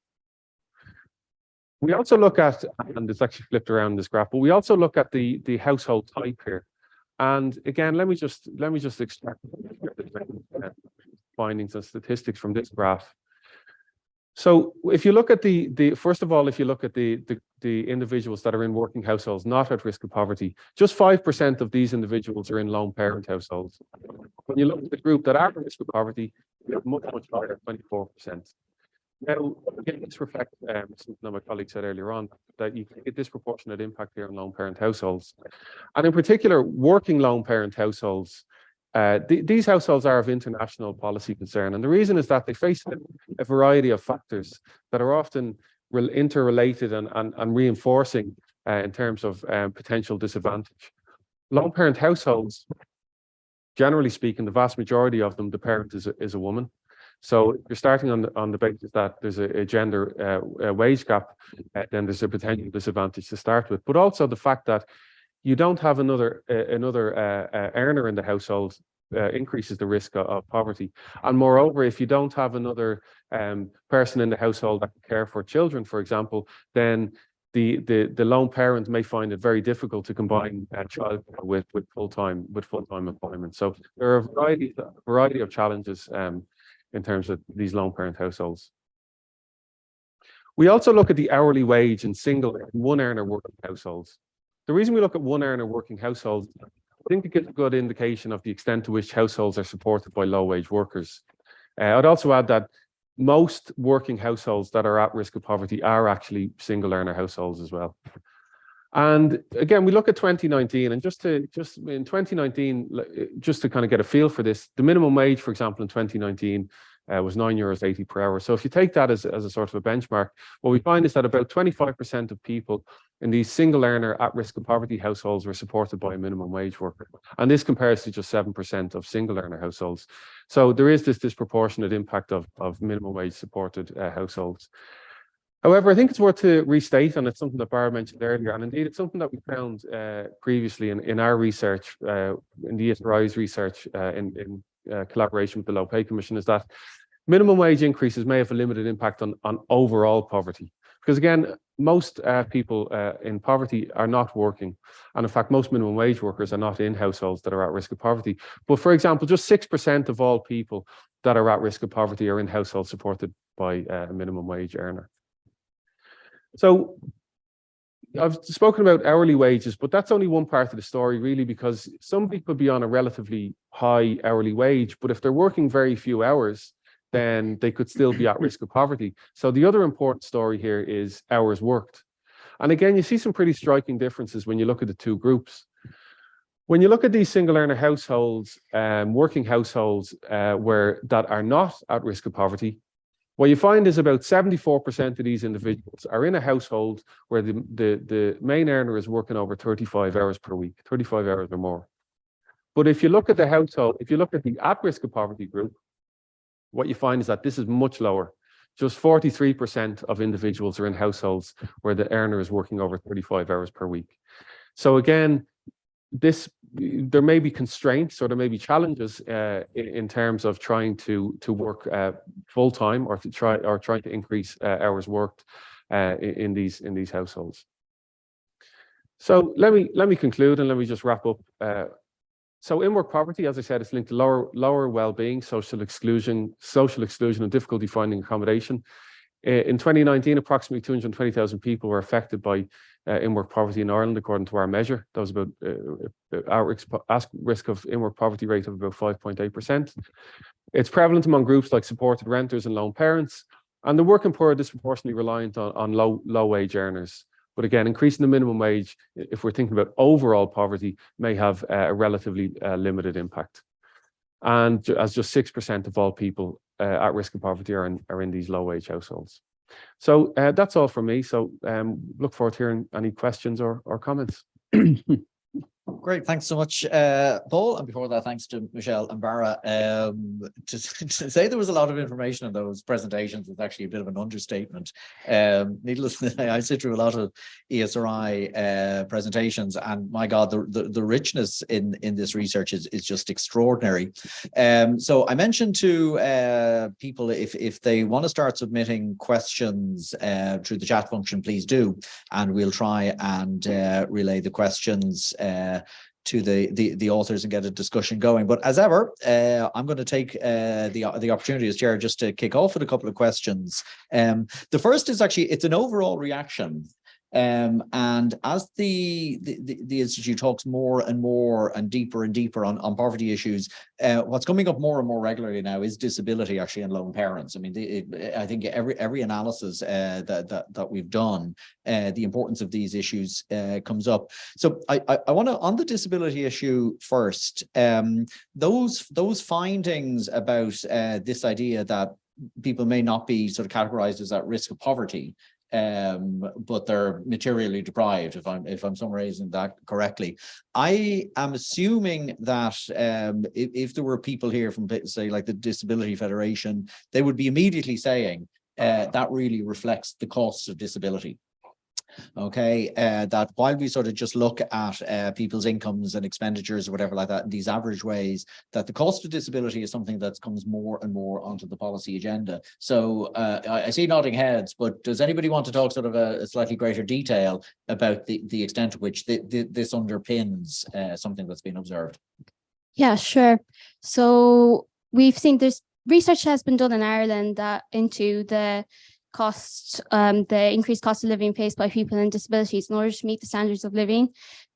We also look at, and it's actually flipped around this graph, but we also look at the household type here. And again, let me just extract the findings and statistics from this graph. So if you look at first of all, if you look at the individuals that are in working households not at risk of poverty, just 5% of these individuals are in lone parent households. When you look at the group that are at risk of poverty, we have much higher, 24%. Now, again, this reflects something that my colleague said earlier on, that you get disproportionate impact here on lone parent households. And in particular, working lone parent households, these households are of international policy concern. And the reason is that they face a variety of factors that are often interrelated and reinforcing in terms of potential disadvantage. Lone parent households, generally speaking, the vast majority of them, the parent is a woman. So you're starting on the basis that there's a gender wage gap, then there's a potential disadvantage to start with. But also the fact that you don't have another earner in the household increases the risk of poverty. And moreover, if you don't have another person in the household that can care for children, for example, then the lone parent may find it very difficult to combine childcare with full-time employment. So there are a variety of challenges in terms of these lone parent households. We also look at the hourly wage in single one earner working households. The reason we look at one earner working households, I think it gives a good indication of the extent to which households are supported by low wage workers. I'd also add that most working households that are at risk of poverty are actually single earner households as well. And again, we look at 2019, and just in 2019, just to kind of get a feel for this, the minimum wage, for example, in 2019 was €9.80 per hour. So if you take that as a sort of a benchmark, what we find is that about 25% of people in these single earner at risk of poverty households were supported by a minimum wage worker. And this compares to just 7% of single earner households. So there is this disproportionate impact of minimum wage supported households. However, I think it's worth to restate, and it's something that Barra mentioned earlier, and indeed it's something that we found previously in our research, in the ESRI's research in collaboration with the Low Pay Commission, is that minimum wage increases may have a limited impact on overall poverty. Because again, most people in poverty are not working. And in fact, most minimum wage workers are not in households that are at risk of poverty. But for example, just 6% of all people that are at risk of poverty are in households supported by a minimum wage earner. So I've spoken about hourly wages, but that's only one part of the story, really, because somebody could be on a relatively high hourly wage, but if they're working very few hours, then they could still be at risk of poverty. So the other important story here is hours worked. And again, you see some pretty striking differences when you look at the two groups. When you look at these single earner households, working households that are not at risk of poverty, what you find is about 74% of these individuals are in a household where the main earner is working over 35 hours per week, 35 hours or more. But if you look at the household, if you look at the at risk of poverty group, what you find is that this is much lower. Just 43% of individuals are in households where the earner is working over 35 hours per week. So again, there may be constraints or there may be challenges in terms of trying to work full time or trying to increase hours worked in these households. So let me conclude and let me just wrap up. So in-work poverty, as I said, is linked to lower well-being, social exclusion, and difficulty finding accommodation. In 2019, approximately 220,000 people were affected by in-work poverty in Ireland, according to our measure. That was about our risk of in-work poverty rate of about 5.8%. It's prevalent among groups like supported renters and lone parents, and the working poor are disproportionately reliant on low-wage earners. But again, increasing the minimum wage, if we're thinking about overall poverty, may have a relatively limited impact. And as just 6% of all people at risk of poverty are in these low-wage households. So that's all from me. So look forward to hearing any questions or comments. Great, thanks so much, Paul. And before that, thanks to Michelle and Bara. To say there was a lot of information in those presentations is actually a bit of an understatement. Needless to say, I sit through a lot of ESRI presentations, and my God, the richness in this research is just extraordinary. So I mentioned to people, if they want to start submitting questions through the chat function, please do, and we'll try and relay the questions to the authors and get a discussion going. But as ever, I'm going to take the opportunity as chair just to kick off with a couple of questions. The first is actually, it's an overall reaction. And as the Institute talks more and more and deeper on poverty issues, what's coming up more and more regularly now is disability, actually, and lone parents. I mean, I think every analysis that we've done, the importance of these issues comes up. So I want to, on the disability issue first, those findings about this idea that people may not be sort of categorized as at risk of poverty, but they're materially deprived, if I'm summarizing that correctly. I am assuming that if there were people here from, say, like the Disability Federation, they would be immediately saying that really reflects the costs of disability. Okay, that while we sort of just look at people's incomes and expenditures or whatever like that in these average ways, that the cost of disability is something that comes more and more onto the policy agenda. So I see nodding heads, but does anybody want to talk sort of a slightly greater detail about the extent to which this underpins something that's been observed? Yeah, sure. So we've seen there's research has been done in Ireland into the the increased cost of living faced by people with disabilities in order to meet the standards of living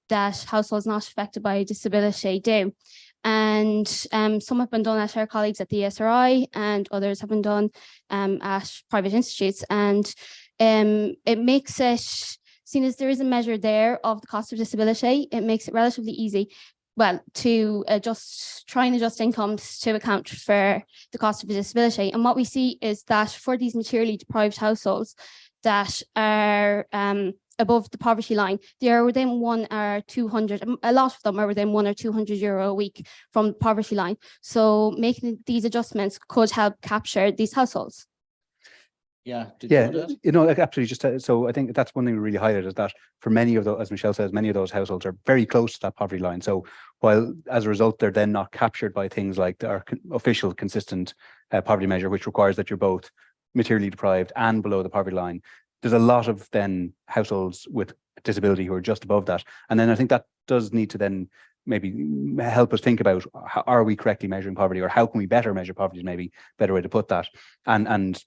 that households not affected by disability do. And some have been done at our colleagues at the ESRI, and others have been done at private institutes. And it makes it, seen as there is a measure there of the cost of disability, it makes it relatively easy, well, to try and adjust incomes to account for the cost of a disability. And what we see is that for these materially deprived households that are above the poverty line, they are within 1 or 200, a lot of them are within 100 or 200 euro a week from the poverty line. So making these adjustments could help capture these households. Yeah, you know, like absolutely. Just so I think that's one thing we really highlight is that for many of those, as Michelle says, many of those households are very close to that poverty line. So while as a result, they're then not captured by things like our official consistent poverty measure, which requires that you're both materially deprived and below the poverty line, there's a lot of then households with disability who are just above that. And then I think that does need to then maybe help us think about how are we correctly measuring poverty, or how can we better measure poverty is maybe a better way to put that. And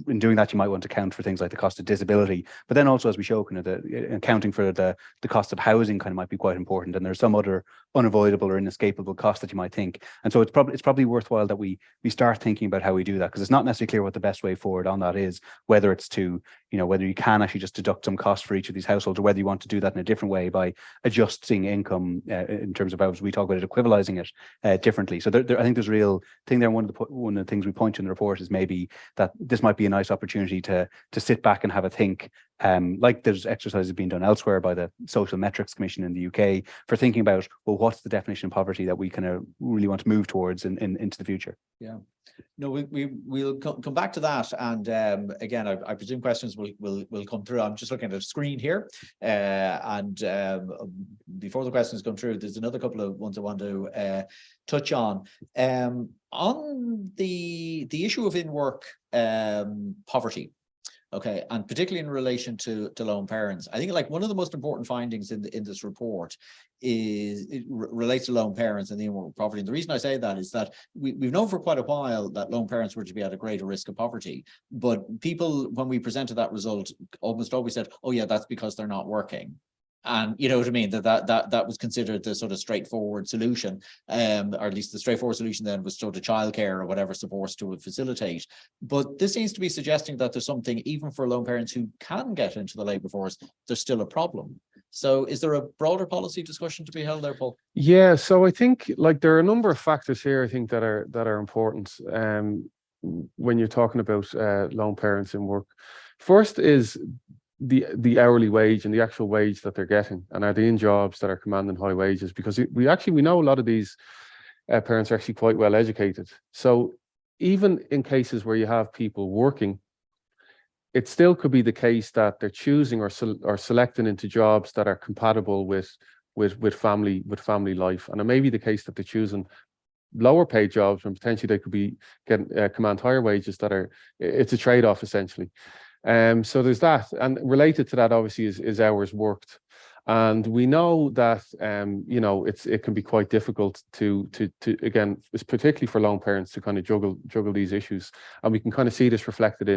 in doing that, you might want to account for things like the cost of disability, but then also, as we show, kind of the accounting for the cost of housing kind of might be quite important. And there's some other unavoidable or inescapable costs that you might think. And so it's probably worthwhile that we start thinking about how we do that, because it's not necessarily clear what the best way forward on that is, whether it's to, whether you can actually just deduct some cost for each of these households, or whether you want to do that in a different way by adjusting income in terms of how we talk about it, equivalizing it differently. So I think there's a real thing there. One of the things we point to in the report is maybe that this might be a nice opportunity to sit back and have a think, like there's exercises being done elsewhere by the Social Metrics Commission in the UK for thinking about, well, what's the definition of poverty that we kind of really want to move towards into the future. Yeah. No, we'll come back to that, and again, I presume questions will come through. I'm just looking at the screen here, and before the questions come through, there's another couple of ones I want to touch on the issue of in-work poverty. Okay, and particularly in relation to lone parents, I think like one of the most important findings in this report is it relates to lone parents and the in-work poverty. And the reason I say that is that we've known for quite a while that lone parents were to be at a greater risk of poverty, but people, when we presented that result, almost always said, "Oh yeah, that's because they're not working." And you know what I mean, that was considered the sort of straightforward solution, or at least the straightforward solution then was sort of childcare or whatever supports to facilitate. But this seems to be suggesting that there's something, even for lone parents who can get into the labour force, there's still a problem. So is there a broader policy discussion to be held there, Paul? Yeah, so I think like there are a number of factors here I think that are important when you're talking about lone parents in work. First is the hourly wage and the actual wage that they're getting, and are they in jobs that are commanding high wages? Because we know a lot of these parents are actually quite well educated. So even in cases where you have people working, it still could be the case that they're choosing or selecting into jobs that are compatible with family life, and it may be the case that they're choosing lower paid jobs when potentially they could be getting command higher wages it's a trade-off essentially. So there's that, and related to that obviously is hours worked, and we know that it can be quite difficult to again, it's particularly for lone parents to kind of juggle these issues, and we can kind of see this reflected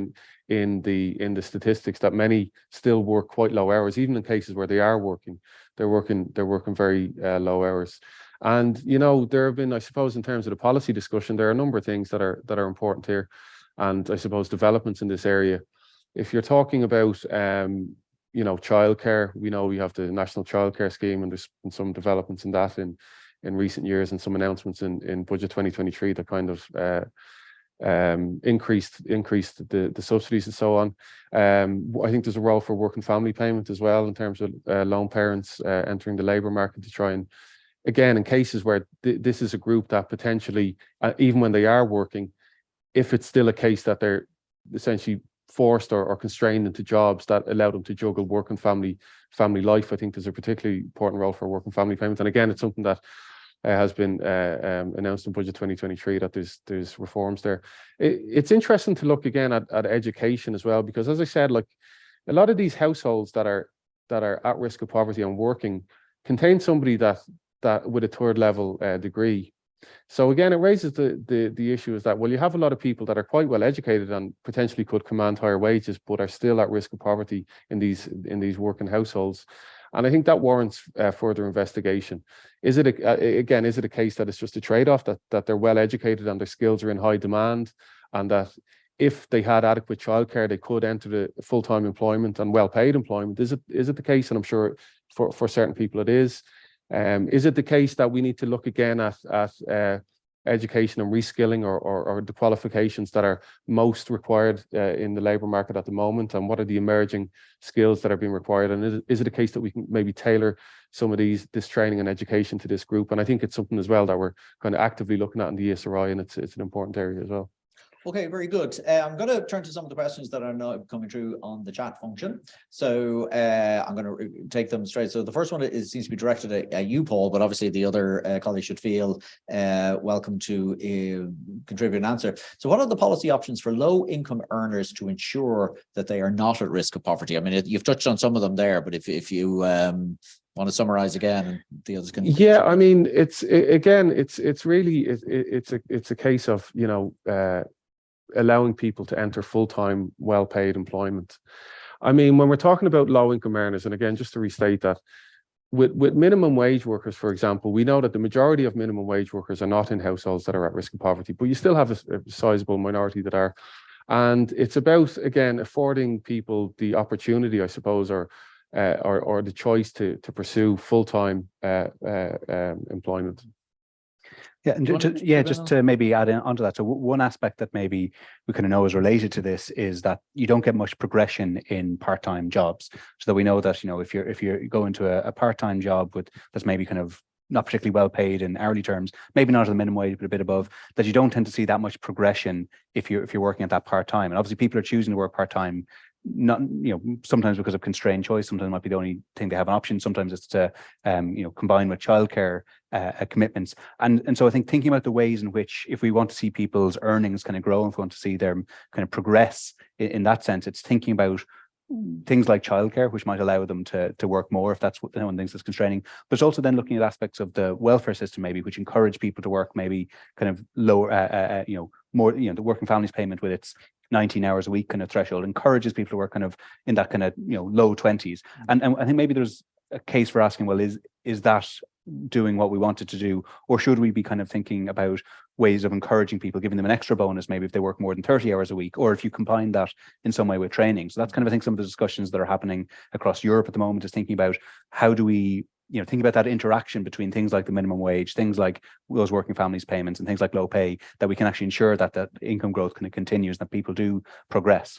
in the statistics that many still work quite low hours, even in cases where they are working, they're working very low hours. And there have been, I suppose, in terms of the policy discussion, there are a number of things that are important here, and I suppose developments in this area. If you're talking about, childcare, we know we have the National Childcare Scheme, and there's been some developments in that in recent years, and some announcements in Budget 2023 that kind of increased the subsidies and so on. I think there's a role for work and family payment as well in terms of lone parents entering the labour market to try and, again, in cases where this is a group that potentially, even when they are working, if it's still a case that they're essentially forced or constrained into jobs that allow them to juggle work and family life, I think there's a particularly important role for work and family payments. And again, it's something that has been announced in Budget 2023, that there's reforms there. It's interesting to look again at education as well, because as I said, like a lot of these households that are at risk of poverty and working contain somebody that with a third level degree. So again, it raises the issue is that, well, you have a lot of people that are quite well educated and potentially could command higher wages, but are still at risk of poverty in these working households. And I think that warrants further investigation. Is it a case that it's just a trade-off, that they're well educated and their skills are in high demand, and that if they had adequate childcare, they could enter the full-time employment and well-paid employment? Is it the case? And I'm sure for certain people it is. Is it the case that we need to look again at education and reskilling, or the qualifications that are most required in the labour market at the moment, and what are the emerging skills that are being required? And is it a case that we can maybe tailor some of this training and education to this group? And I think it's something as well that we're kind of actively looking at in the ESRI, and it's an important area as well. Okay, very good. I'm going to turn to some of the questions that are now coming through on the chat function. So I'm going to take them straight. So the first one seems to be directed at you, Paul, but obviously the other colleagues should feel welcome to contribute an answer. So what are the policy options for low income earners to ensure that they are not at risk of poverty? I mean, you've touched on some of them there, but if you want to summarize again, and the others can. Yeah, I mean, it's really a case of, you know, allowing people to enter full-time, well-paid employment. I mean, when we're talking about low-income earners, and again, just to restate that, with minimum wage workers, for example, we know that the majority of minimum wage workers are not in households that are at risk of poverty, but you still have a sizable minority that are. And it's about, again, affording people the opportunity, I suppose, or the choice to pursue full-time employment. Yeah, and just to maybe add in onto that. So one aspect that maybe we kind of know is related to this is that you don't get much progression in part-time jobs. So that we know that, you know, if you're going to a part-time job that's maybe kind of not particularly well paid in hourly terms, maybe not at the minimum wage, but a bit above, that you don't tend to see that much progression if you're working at that part-time. And obviously people are choosing to work part-time, not, you know, sometimes because of constrained choice, sometimes it might be the only thing they have an option, sometimes it's to you know, combine with childcare commitments. And so I think thinking about the ways in which, if we want to see people's earnings kind of grow, if we want to see them kind of progress in that sense, it's thinking about things like childcare, which might allow them to work more if that's one of the things that's constraining. But it's also then looking at aspects of the welfare system, maybe, which encourage people to work maybe kind of lower, you know, more, you know, the working families payment with its 19 hours a week kind of threshold encourages people to work kind of in that kind of, you know, low 20s. And I think maybe there's a case for asking, well, is that doing what we wanted to do, or should we be kind of thinking about ways of encouraging people, giving them an extra bonus maybe if they work more than 30 hours a week, or if you combine that in some way with training? So that's kind of, I think, some of the discussions that are happening across Europe at the moment, is thinking about how do we, you know, think about that interaction between things like the minimum wage, things like those working families payments, and things like low pay, that we can actually ensure that that income growth kind of continues, that people do progress.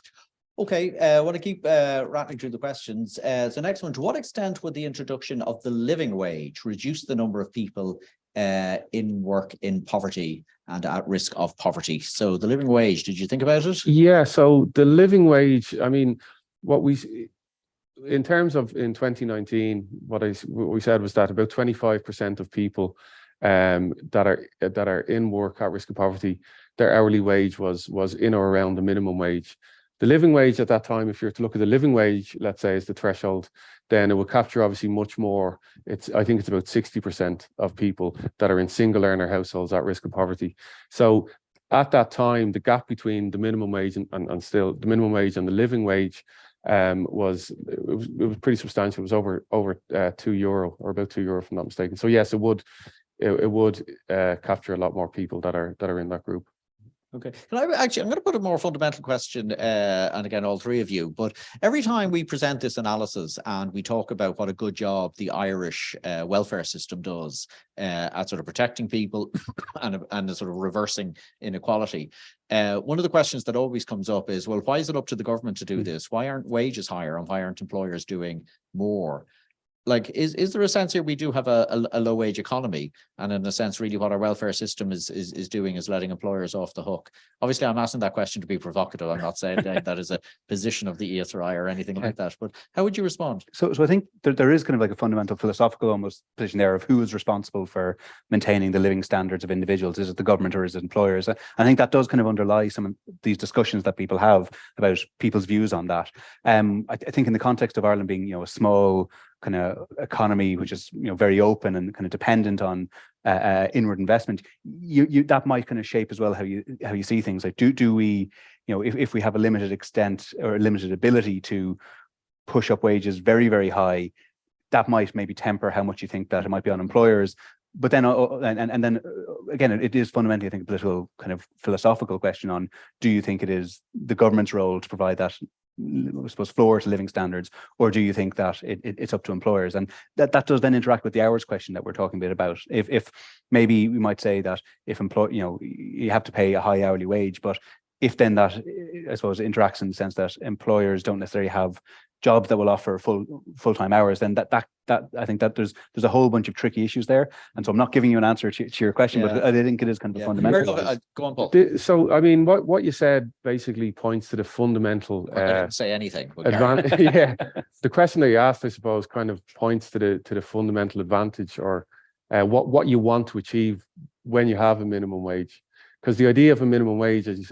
Okay, I want to keep rattling through the questions. So next one, to what extent would the introduction of the living wage reduce the number of people in work in poverty and at risk of poverty? So the living wage, did you think about it? Yeah, so the living wage, I mean, in terms of in 2019, what we said was that about 25% of people that are in work at risk of poverty, their hourly wage was in or around the minimum wage. The living wage at that time, if you're to look at the living wage, let's say, is the threshold, then it will capture obviously much more. I think it's about 60% of people that are in single earner households at risk of poverty. So at that time, the gap between the minimum wage and still the minimum wage and the living wage was pretty substantial. It was over €2, or about €2 if I'm not mistaken. So yes, it would capture a lot more people that are in that group. Okay, I'm going to put a more fundamental question, and again, all three of you, but every time we present this analysis and we talk about what a good job the Irish welfare system does at sort of protecting people and sort of reversing inequality, one of the questions that always comes up is, well, why is it up to the government to do this? Why aren't wages higher, and why aren't employers doing more? Like, is there a sense here we do have a low wage economy, and in a sense, really what our welfare system is doing is letting employers off the hook? Obviously, I'm asking that question to be provocative. I'm not saying that is a position of the ESRI or anything like that, but how would you respond? So I think there is kind of like a fundamental philosophical almost position there of who is responsible for maintaining the living standards of individuals. Is it the government or is it employers? I think that does kind of underlie some of these discussions that people have about people's views on that. I think in the context of Ireland being, you know, a small kind of economy, which is, you know, very open and kind of dependent on inward investment, you that might kind of shape as well how you see things. Like, do we, you know, if we have a limited extent or a limited ability to push up wages very, very high, that might maybe temper how much you think that it might be on employers. But then, and then again, it is fundamentally, I think, a political kind of philosophical question on, do you think it is the government's role to provide that, I suppose, floor to living standards, or do you think that it's up to employers? And that does then interact with the hours question that we're talking a bit about. If maybe we might say that if you know, you have to pay a high hourly wage, but if then that, I suppose, interacts in the sense that employers don't necessarily have jobs that will offer full-time hours, then that I think that there's a whole bunch of tricky issues there, and so I'm not giving you an answer to your question, but I think it is kind of a fundamental. Go on, Paul. So I mean, what you said basically points to the fundamental. I didn't say anything. Yeah, the question that you asked, I suppose, kind of points to the fundamental advantage, or what you want to achieve when you have a minimum wage. Because the idea of a minimum wage is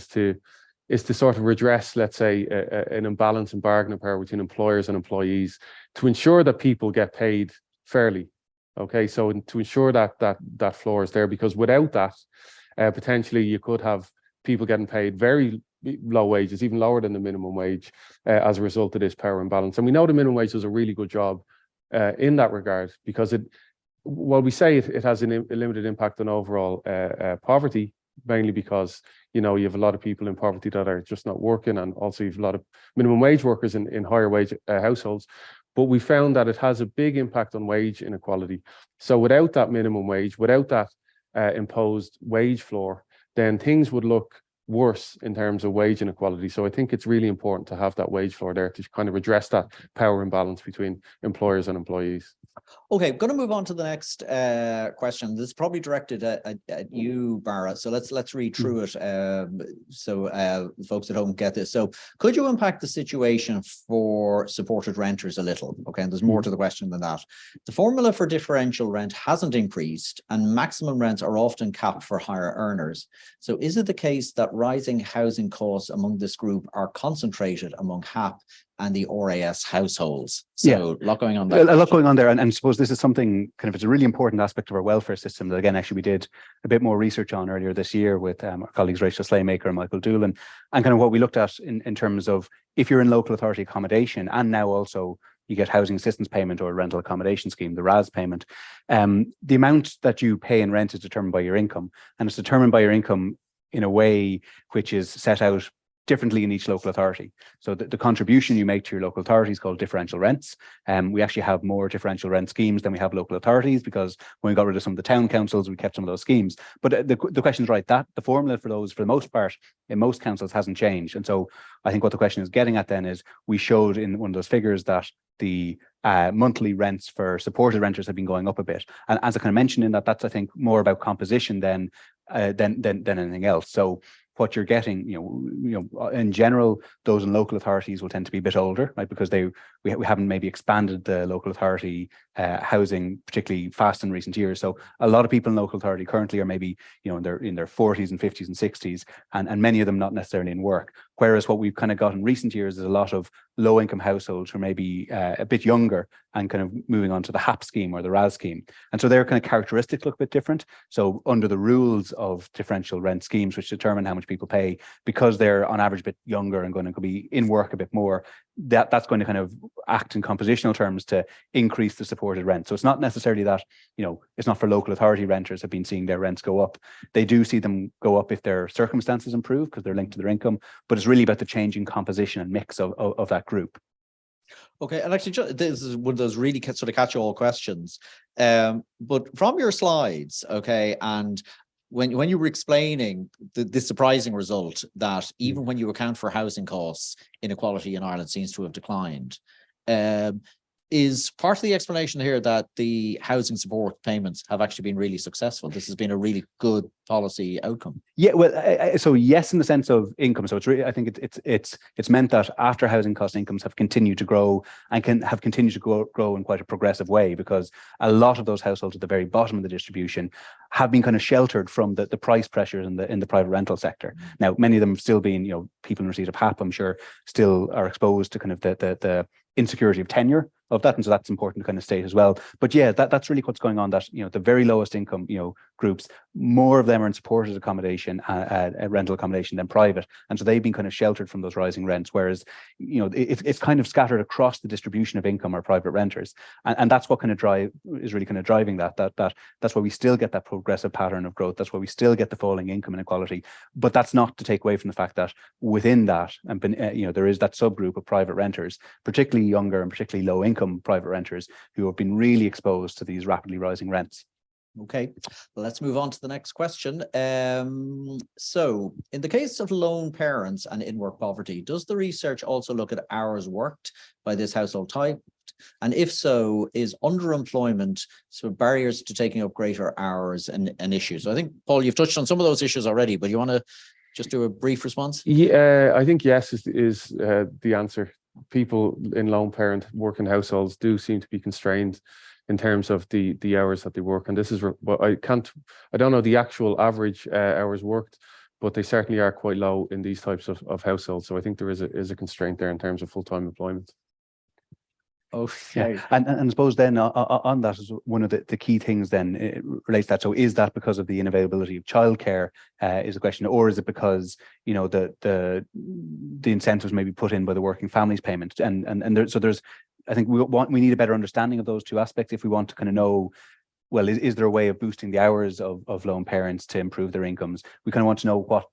to sort of redress, let's say, an imbalance in bargaining power between employers and employees, to ensure that people get paid fairly. Okay, so to ensure that floor is there, because without that, potentially you could have people getting paid very low wages, even lower than the minimum wage, as a result of this power imbalance. And we know the minimum wage does a really good job in that regard, because while we say it has a limited impact on overall poverty, mainly because you have a lot of people in poverty that are just not working, and also you have a lot of minimum wage workers in higher wage households. But we found that it has a big impact on wage inequality. So without that minimum wage, without that imposed wage floor, then things would look worse in terms of wage inequality. So I think it's really important to have that wage floor there to kind of address that power imbalance between employers and employees. Okay, I'm going to move on to the next question. This is probably directed at you, Barra. So let's read through it, so folks at home get this. So could you unpack the situation for supported renters a little? Okay, and there's more to the question than that. The formula for differential rent hasn't increased, and maximum rents are often capped for higher earners. So is it the case that rising housing costs among this group are concentrated among HAP and the RAS households? So a lot going on there. A lot going on there, and I suppose this is something kind of, it's a really important aspect of our welfare system that, again, actually we did a bit more research on earlier this year with our colleagues Rachel Slaymaker and Michael Doolan, and kind of what we looked at in terms of if you're in local authority accommodation, and now also you get housing assistance payment or rental accommodation scheme, the RAS payment, the amount that you pay in rent is determined by your income, and it's determined by your income in a way which is set out differently in each local authority. So the contribution you make to your local authority is called differential rents. We actually have more differential rent schemes than we have local authorities, because when we got rid of some of the town councils, we kept some of those schemes. But the question is right, that the formula for those, for the most part, in most councils hasn't changed. And so I think what the question is getting at then is, we showed in one of those figures that the monthly rents for supported renters have been going up a bit. And as I kind of mentioned in that, that's, I think, more about composition than anything else. So what you're getting, in general, those in local authorities will tend to be a bit older, right? Because we haven't maybe expanded the local authority housing particularly fast in recent years. So a lot of people in local authority currently are maybe, in their 40s and 50s and 60s, and many of them not necessarily in work. Whereas what we've kind of got in recent years is a lot of low income households who are maybe a bit younger and kind of moving on to the HAP scheme or the RAS scheme. And so their kind of characteristics look a bit different. So under the rules of differential rent schemes, which determine how much people pay, because they're on average a bit younger and going to be in work a bit more, that's going to kind of act in compositional terms to increase the supported rent. So it's not necessarily that, it's not for local authority renters have been seeing their rents go up. They do see them go up if their circumstances improve because they're linked to their income, but it's really about the changing composition and mix of that group. Okay, and actually, this is one of those really sort of catch-all questions. But from your slides, okay, and when you were explaining the surprising result that even when you account for housing costs, inequality in Ireland seems to have declined, is part of the explanation here that the housing support payments have actually been really successful? This has been a really good policy outcome. Yeah, well, so yes, in the sense of income. So it's really, I think it's meant that after housing cost incomes have continued to grow and can have continued to grow in quite a progressive way, because a lot of those households at the very bottom of the distribution have been kind of sheltered from the price pressures in the private rental sector. Now, many of them have still been, people in receipt of HAP, I'm sure, still are exposed to kind of the insecurity of tenure of that, and so that's important to kind of state as well. But yeah, that's really what's going on, that the very lowest income groups, more of them are in supported accommodation, rental accommodation than private, and so they've been kind of sheltered from those rising rents, whereas it's kind of scattered across the distribution of income or private renters, and that's what kind of really kind of driving that's why we still get that progressive pattern of growth. That's why we still get the falling income inequality. But that's not to take away from the fact that within that, and there is that subgroup of private renters, particularly younger and particularly low income private renters, who have been really exposed to these rapidly rising rents. Okay, let's move on to the next question. So in the case of lone parents and in-work poverty, does the research also look at hours worked by this household type? And if so, is underemployment so barriers to taking up greater hours an issue? So I think, Paul, you've touched on some of those issues already, but you want to just do a brief response? Yeah, I think yes is the answer. People in lone parent working households do seem to be constrained in terms of the hours that they work, and this is what I don't know the actual average hours worked, but they certainly are quite low in these types of households. So I think there is a constraint there in terms of full-time employment. Okay. Yeah. And I suppose then on that is one of the key things then it relates to that. So is that because of the unavailability of childcare is a question, or is it because, you know, the incentives may be put in by the working families payment? And so there's, I think we need a better understanding of those two aspects if we want to kind of know, well, is there a way of boosting the hours of lone parents to improve their incomes? We kind of want to know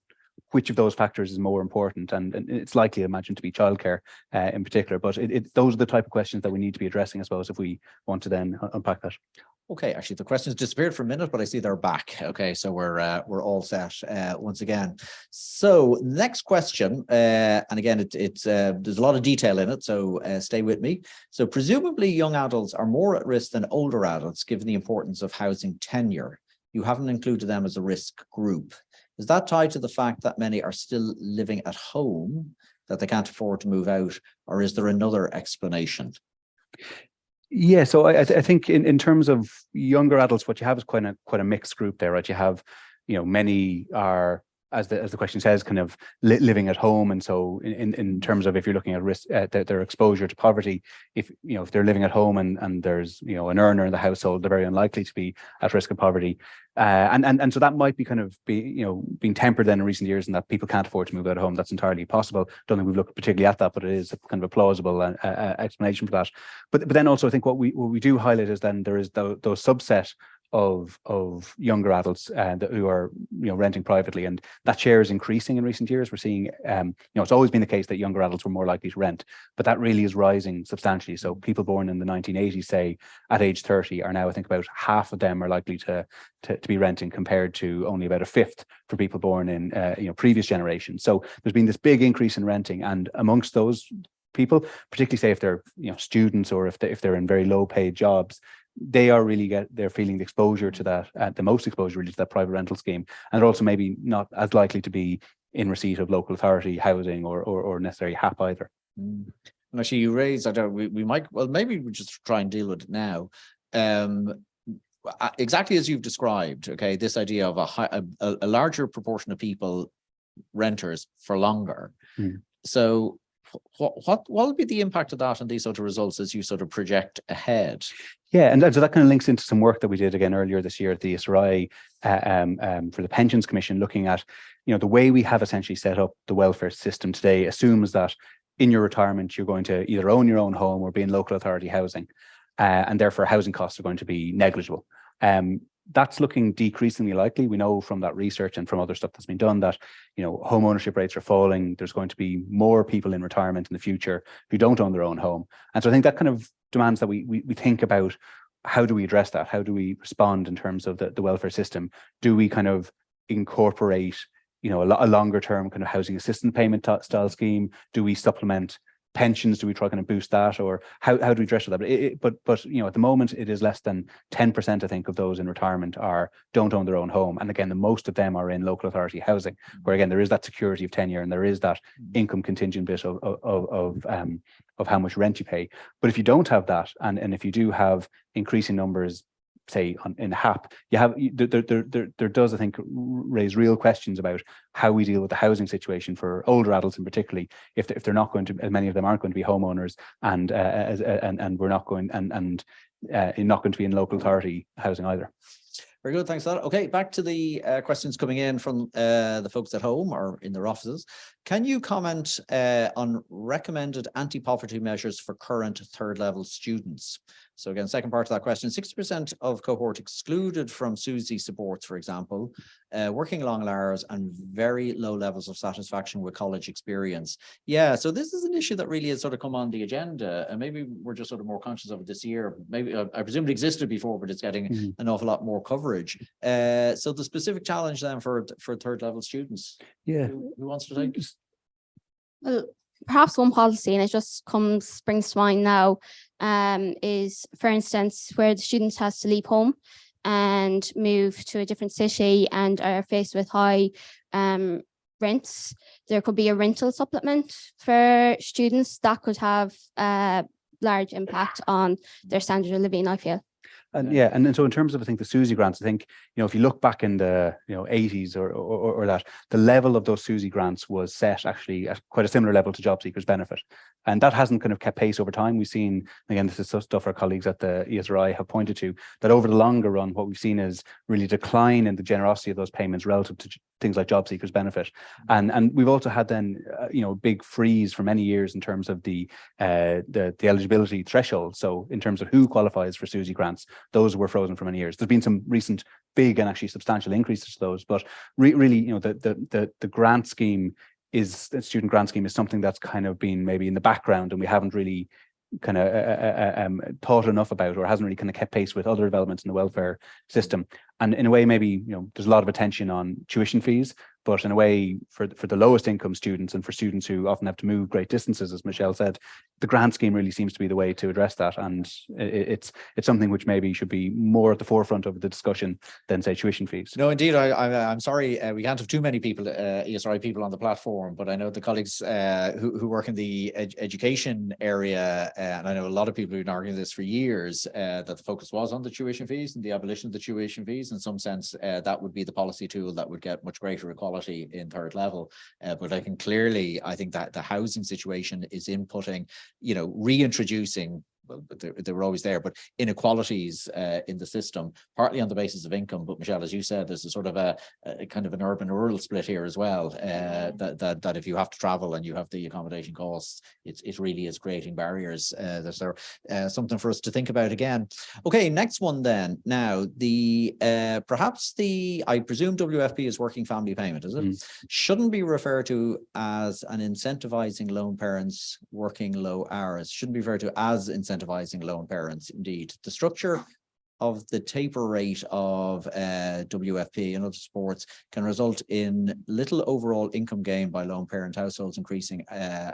which of those factors is more important, and it's likely, I imagine, to be childcare in particular. But those are the type of questions that we need to be addressing, I suppose, if we want to then unpack that. Okay, actually, the questions disappeared for a minute, but I see they're back. Okay, so we're all set once again. So next question, and again, it's there's a lot of detail in it, so stay with me. So presumably, young adults are more at risk than older adults, given the importance of housing tenure. You haven't included them as a risk group. Is that tied to the fact that many are still living at home, that they can't afford to move out, or is there another explanation? Yeah, so I think in terms of younger adults, what you have is quite a mixed group there, right? You have, you know, many are, as the question says, kind of living at home, and so in terms of if you're looking at risk, their exposure to poverty, if they're living at home and there's, you know, an earner in the household, they're very unlikely to be at risk of poverty, and so that might be kind of being tempered then in recent years, and that people can't afford to move out of home. That's entirely possible. Don't think we've looked particularly at that, but it is kind of a plausible explanation for that. But then also I think what we do highlight is then there is those subset of younger adults who are, you know, renting privately, and that share is increasing in recent years. We're seeing, it's always been the case that younger adults were more likely to rent, but that really is rising substantially. So people born in the 1980s, say at age 30, are now, I think, about half of them are likely to be renting, compared to only about a fifth for people born in previous generations. So there's been this big increase in renting, and amongst those people, particularly say if they're students or if they're in very low paid jobs, they are they're feeling the exposure to that, the most exposure really to that private rental scheme, and they're also maybe not as likely to be in receipt of local authority housing or necessarily HAP either. And actually, you raised, we might, well, maybe we just try and deal with it now. Exactly as you've described, okay, this idea of a larger proportion of people, renters, for longer. So what will be the impact of that on these sort of results as you sort of project ahead? Yeah, and so that kind of links into some work that we did again earlier this year at the ESRI for the Pensions Commission, looking at, the way we have essentially set up the welfare system today assumes that in your retirement you're going to either own your own home or be in local authority housing, and therefore housing costs are going to be negligible. That's looking decreasingly likely. We know from that research and from other stuff that's been done that, home ownership rates are falling. There's going to be more people in retirement in the future who don't own their own home. And so I think that kind of demands that we think about, how do we address that? How do we respond in terms of the welfare system? Do we kind of incorporate, a longer term kind of housing assistance payment style scheme? Do we supplement pensions? Do we try kind of boost that, or how do we address that? But at the moment it is less than 10%, I think, of those in retirement don't own their own home, and again, the most of them are in local authority housing, where again there is that security of tenure and there is that income contingent bit of how much rent you pay. But if you don't have that, and if you do have increasing numbers, say in HAP, there does, I think, raise real questions about how we deal with the housing situation for older adults, and particularly if they're not going to, as many of them aren't going to be homeowners, and we're not going not going to be in local authority housing either. Very good, thanks for that. Okay, back to the questions coming in from the folks at home or in their offices. Can you comment on recommended anti-poverty measures for current third level students? So again, second part of that question, 60% of cohort excluded from SUSI supports, for example, working long hours and very low levels of satisfaction with college experience. Yeah, so this is an issue that really has sort of come on the agenda, and maybe we're just sort of more conscious of it this year. Maybe I presume it existed before, but it's getting an awful lot more coverage. So the specific challenge then for third level students. Yeah. Who wants to take this? Well, perhaps one policy, and it just springs to mind now, is, for instance, where the student has to leave home and move to a different city and are faced with high rents. There could be a rental supplement for students that could have a large impact on their standard of living, I feel. And yeah, and then so in terms of, I think, the SUSI grants, I think, if you look back in the 80s or that, the level of those SUSI grants was set actually at quite a similar level to job seekers benefit, and that hasn't kind of kept pace over time. We've seen, again, this is stuff our colleagues at the ESRI have pointed to, that over the longer run, what we've seen is really decline in the generosity of those payments relative to things like job seekers benefit, and we've also had then big freeze for many years in terms of the eligibility threshold. So in terms of who qualifies for SUSI grants, those were frozen for many years. There's been some recent big and actually substantial increases to those, but really, the grant scheme the student grant scheme is something that's kind of been maybe in the background, and we haven't really kind of thought enough about, or hasn't really kind of kept pace with other developments in the welfare system. And in a way, maybe there's a lot of attention on tuition fees, but in a way, for the lowest income students and for students who often have to move great distances, as Michelle said, the grant scheme really seems to be the way to address that. And it's something which maybe should be more at the forefront of the discussion than, say, tuition fees. No, indeed, I'm sorry, we can't have too many people, ESRI people on the platform, but I know the colleagues who work in the education area, and I know a lot of people who've been arguing this for years, that the focus was on the tuition fees and the abolition of the tuition fees. In some sense, that would be the policy tool that would get much greater equality in third level. But I can clearly, I think that the housing situation is inputting, reintroducing, well, they were always there, but inequalities in the system, partly on the basis of income. But Michelle, as you said, there's a sort of a kind of an urban-rural split here as well. That if you have to travel and you have the accommodation costs, it really is creating barriers. There's something for us to think about again. Okay, next one then. Now, perhaps I presume WFP is working family payment, is it? Shouldn't be referred to as an incentivizing lone parents working low hours. Shouldn't be referred to as incentivizing lone parents. Indeed, the structure of the taper rate of WFP and other supports can result in little overall income gain by lone parent households increasing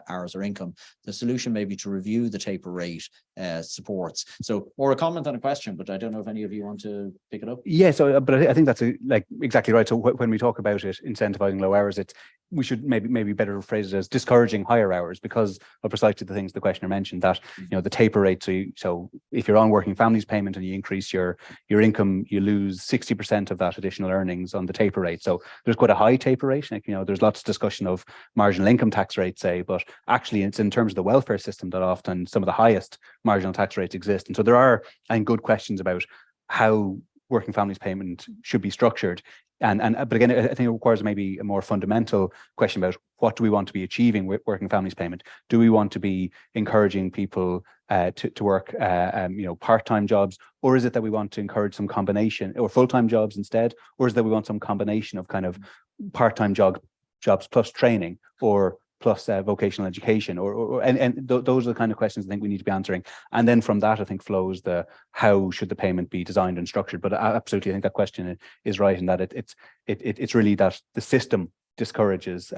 hours or income. The solution may be to review the taper rate supports. So more a comment than a question, but I don't know if any of you want to pick it up. Yeah, so but I think that's exactly right. So when we talk about it incentivizing low hours, we should maybe better phrase it as discouraging higher hours, because of precisely the things the questioner mentioned, that the taper rate. So if you're on working families payment and you increase your income, you lose 60% of that additional earnings on the taper rate. So there's quite a high taper rate. There's lots of discussion of marginal income tax rates, say, but actually it's in terms of the welfare system that often some of the highest marginal tax rates exist. And so there are, I think, good questions about how working families payment should be structured. But again, I think it requires maybe a more fundamental question about what do we want to be achieving with working families payment? Do we want to be encouraging people to work part-time jobs, or is it that we want to encourage some combination, or full-time jobs instead, or is it that we want some combination of kind of part-time jobs plus training, or plus vocational education, those are the kind of questions I think we need to be answering. And then from that, I think, flows the how should the payment be designed and structured. But absolutely, I think that question is right in that it's really that the system discourages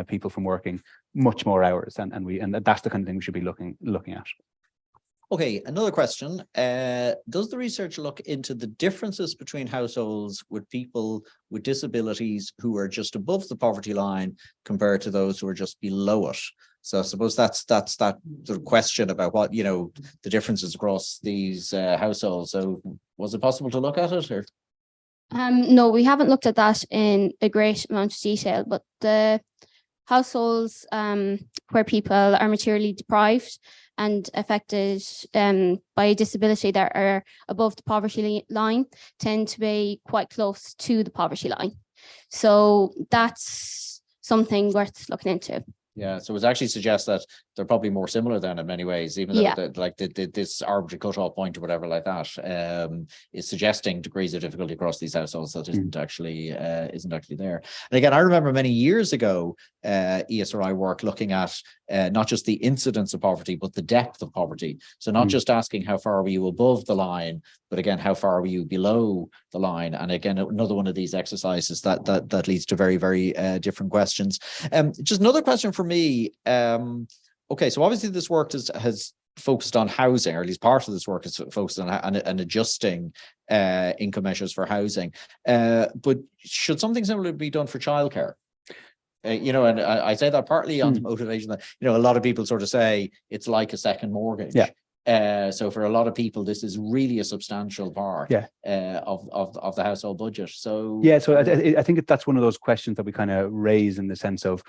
people from working much more hours, and that's the kind of thing we should be looking at. Okay, another question. Does the research look into the differences between households with people with disabilities who are just above the poverty line compared to those who are just below it? So I suppose that's that sort of question about what, the differences across these households. So was it possible to look at it, or? No, we haven't looked at that in a great amount of detail, but the households where people are materially deprived and affected by a disability that are above the poverty line tend to be quite close to the poverty line. So that's something worth looking into. Yeah, so it actually suggests that they're probably more similar then in many ways, even though this arbitrary cutoff point or whatever like that is suggesting degrees of difficulty across these households that isn't actually there. And again, I remember many years ago ESRI work looking at not just the incidence of poverty, but the depth of poverty. So not just asking how far were you above the line, but again, how far were you below the line? And again, another one of these exercises that leads to very, very different questions. Just another question for me. Okay, so obviously this work has focused on housing, or at least part of this work is focused on adjusting income measures for housing. But should something similar be done for childcare? And I say that partly on the motivation that, a lot of people sort of say it's like a second mortgage. Yeah. So for a lot of people, this is really a substantial part of the household budget. So I think that's one of those questions that we kind of raise in the sense of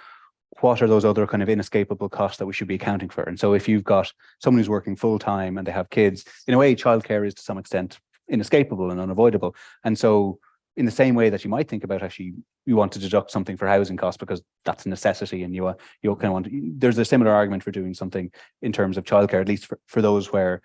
what are those other kind of inescapable costs that we should be accounting for? And so if you've got someone who's working full time and they have kids, in a way, childcare is to some extent inescapable and unavoidable. And so in the same way that you might think about actually you want to deduct something for housing costs because that's a necessity and you kind of want there's a similar argument for doing something in terms of childcare, at least for those where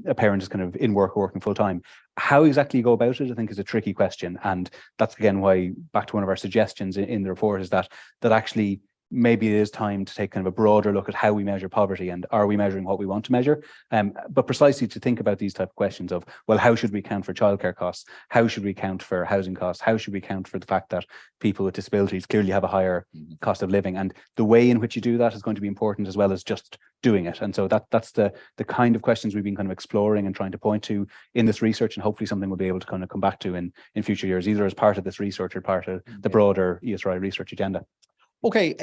a parent is kind of in work or working full time. How exactly you go about it, I think, is a tricky question. And that's again why, back to one of our suggestions in the report, is that actually maybe it is time to take kind of a broader look at how we measure poverty and are we measuring what we want to measure? But precisely to think about these type of questions of, well, how should we account for childcare costs? How should we account for housing costs? How should we account for the fact that people with disabilities clearly have a higher cost of living? And the way in which you do that is going to be important as well as just doing it. And so that's the kind of questions we've been kind of exploring and trying to point to in this research, and hopefully something we'll be able to kind of come back to in future years, either as part of this research or part of the broader ESRI research agenda. Okay,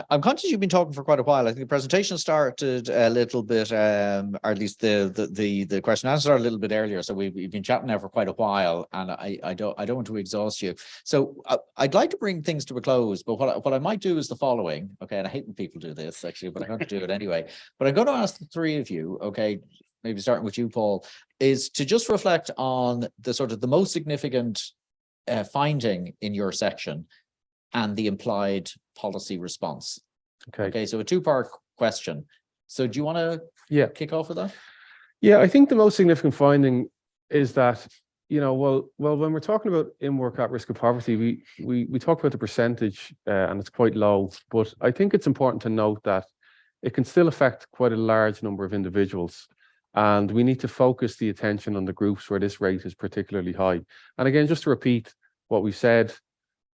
I'm conscious you've been talking for quite a while. I think the presentation started a little bit, or at least the question and answer a little bit earlier. So we've been chatting now for quite a while, and I don't want to exhaust you. So I'd like to bring things to a close, but what I might do is the following. Okay, and I hate when people do this actually, but I'm going to do it anyway. But I'm going to ask the three of you. Okay, maybe starting with you, Paul, is to just reflect on the sort of the most significant finding in your section and the implied policy response. Okay, so a two-part question. So do you want to kick off with that? Yeah, I think the most significant finding is that, well, when we're talking about in-work at risk of poverty, we talk about the percentage and it's quite low, but I think it's important to note that it can still affect quite a large number of individuals. And we need to focus the attention on the groups where this rate is particularly high. And again, just to repeat what we said,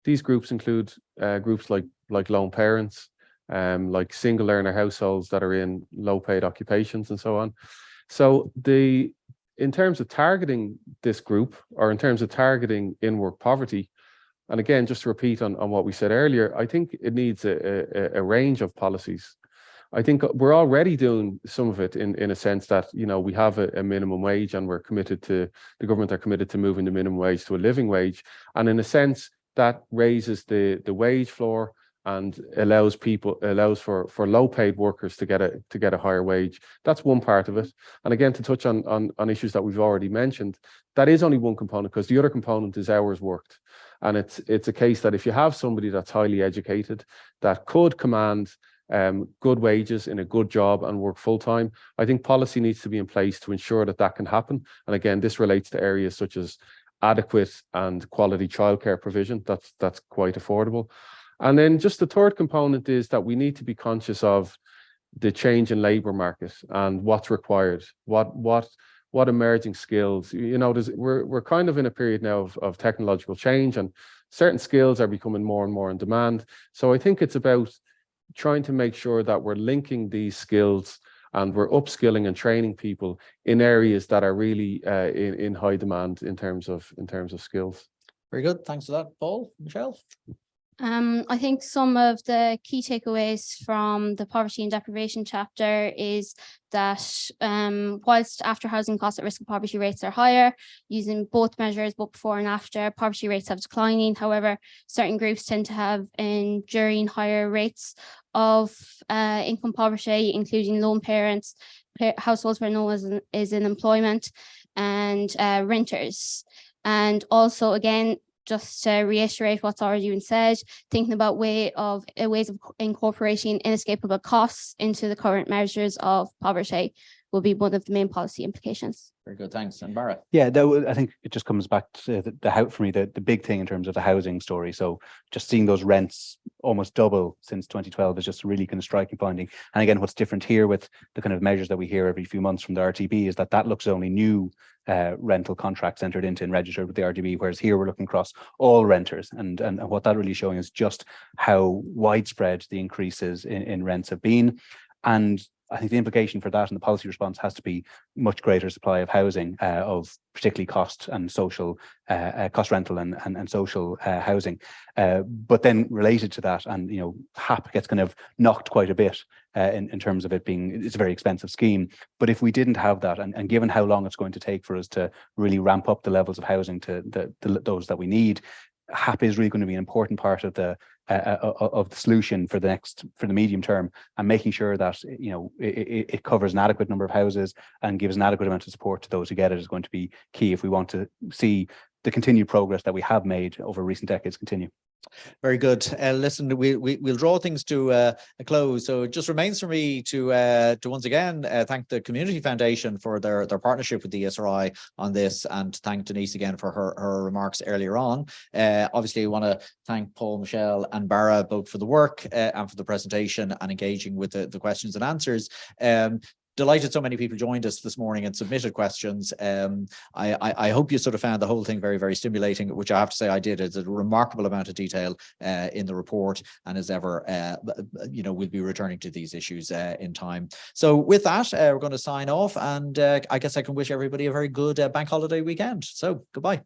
these groups include groups like lone parents, like single earner households that are in low paid occupations and so on. So in terms of targeting this group, or in terms of targeting in-work poverty, and again, just to repeat on what we said earlier, I think it needs a range of policies. I think we're already doing some of it in a sense that, we have a minimum wage and the government are committed to moving the minimum wage to a living wage. And in a sense, that raises the wage floor and allows for low paid workers to get a higher wage. That's one part of it. And again, to touch on issues that we've already mentioned, that is only one component, because the other component is hours worked. And it's a case that if you have somebody that's highly educated, that could command good wages in a good job and work full time, I think policy needs to be in place to ensure that can happen. And again, this relates to areas such as adequate and quality childcare provision that's quite affordable. And then just the third component is that we need to be conscious of the change in labor market and what's required, what emerging skills. We're kind of in a period now of technological change, and certain skills are becoming more and more in demand. So I think it's about trying to make sure that we're linking these skills and we're upskilling and training people in areas that are really in high demand in terms of skills. Very good. Thanks for that, Paul. Michelle? I think some of the key takeaways from the poverty and deprivation chapter is that whilst after housing costs at risk of poverty rates are higher, using both measures, both before and after, poverty rates have declining. However, certain groups tend to have enduring higher rates of income poverty, including lone parents, households where no one is in employment, and renters. And also, again, just to reiterate what's already been said, thinking about ways of incorporating inescapable costs into the current measures of poverty will be one of the main policy implications. Very good, thanks. And Barra? Yeah, I think it just comes back to for me, the big thing in terms of the housing story. So just seeing those rents almost double since 2012 is just a really kind of striking finding. And again, what's different here with the kind of measures that we hear every few months from the RTB is that looks only new rental contracts entered into and registered with the RTB, whereas here we're looking across all renters. And what that really showing is just how widespread the increases in rents have been. And I think the implication for that and the policy response has to be much greater supply of housing, of particularly cost and social cost rental and social housing. But then related to that, and HAP gets kind of knocked quite a bit in terms of it being, it's a very expensive scheme. But if we didn't have that, and given how long it's going to take for us to really ramp up the levels of housing to those that we need, HAP is really going to be an important part of the solution for the medium term, and making sure that it covers an adequate number of houses and gives an adequate amount of support to those who get it is going to be key if we want to see the continued progress that we have made over recent decades continue. Very good. Listen, we'll draw things to a close. So it just remains for me to once again thank the Community Foundation for their partnership with the ESRI on this, and thank Denise again for her remarks earlier on. Obviously, I want to thank Paul, Michelle and Barra both for the work and for the presentation and engaging with the questions and answers. Delighted so many people joined us this morning and submitted questions. I hope you sort of found the whole thing very, very stimulating, which I have to say I did. It's a remarkable amount of detail in the report, and as ever, we'll be returning to these issues in time. So with that, we're going to sign off, and I guess I can wish everybody a very good bank holiday weekend. So goodbye.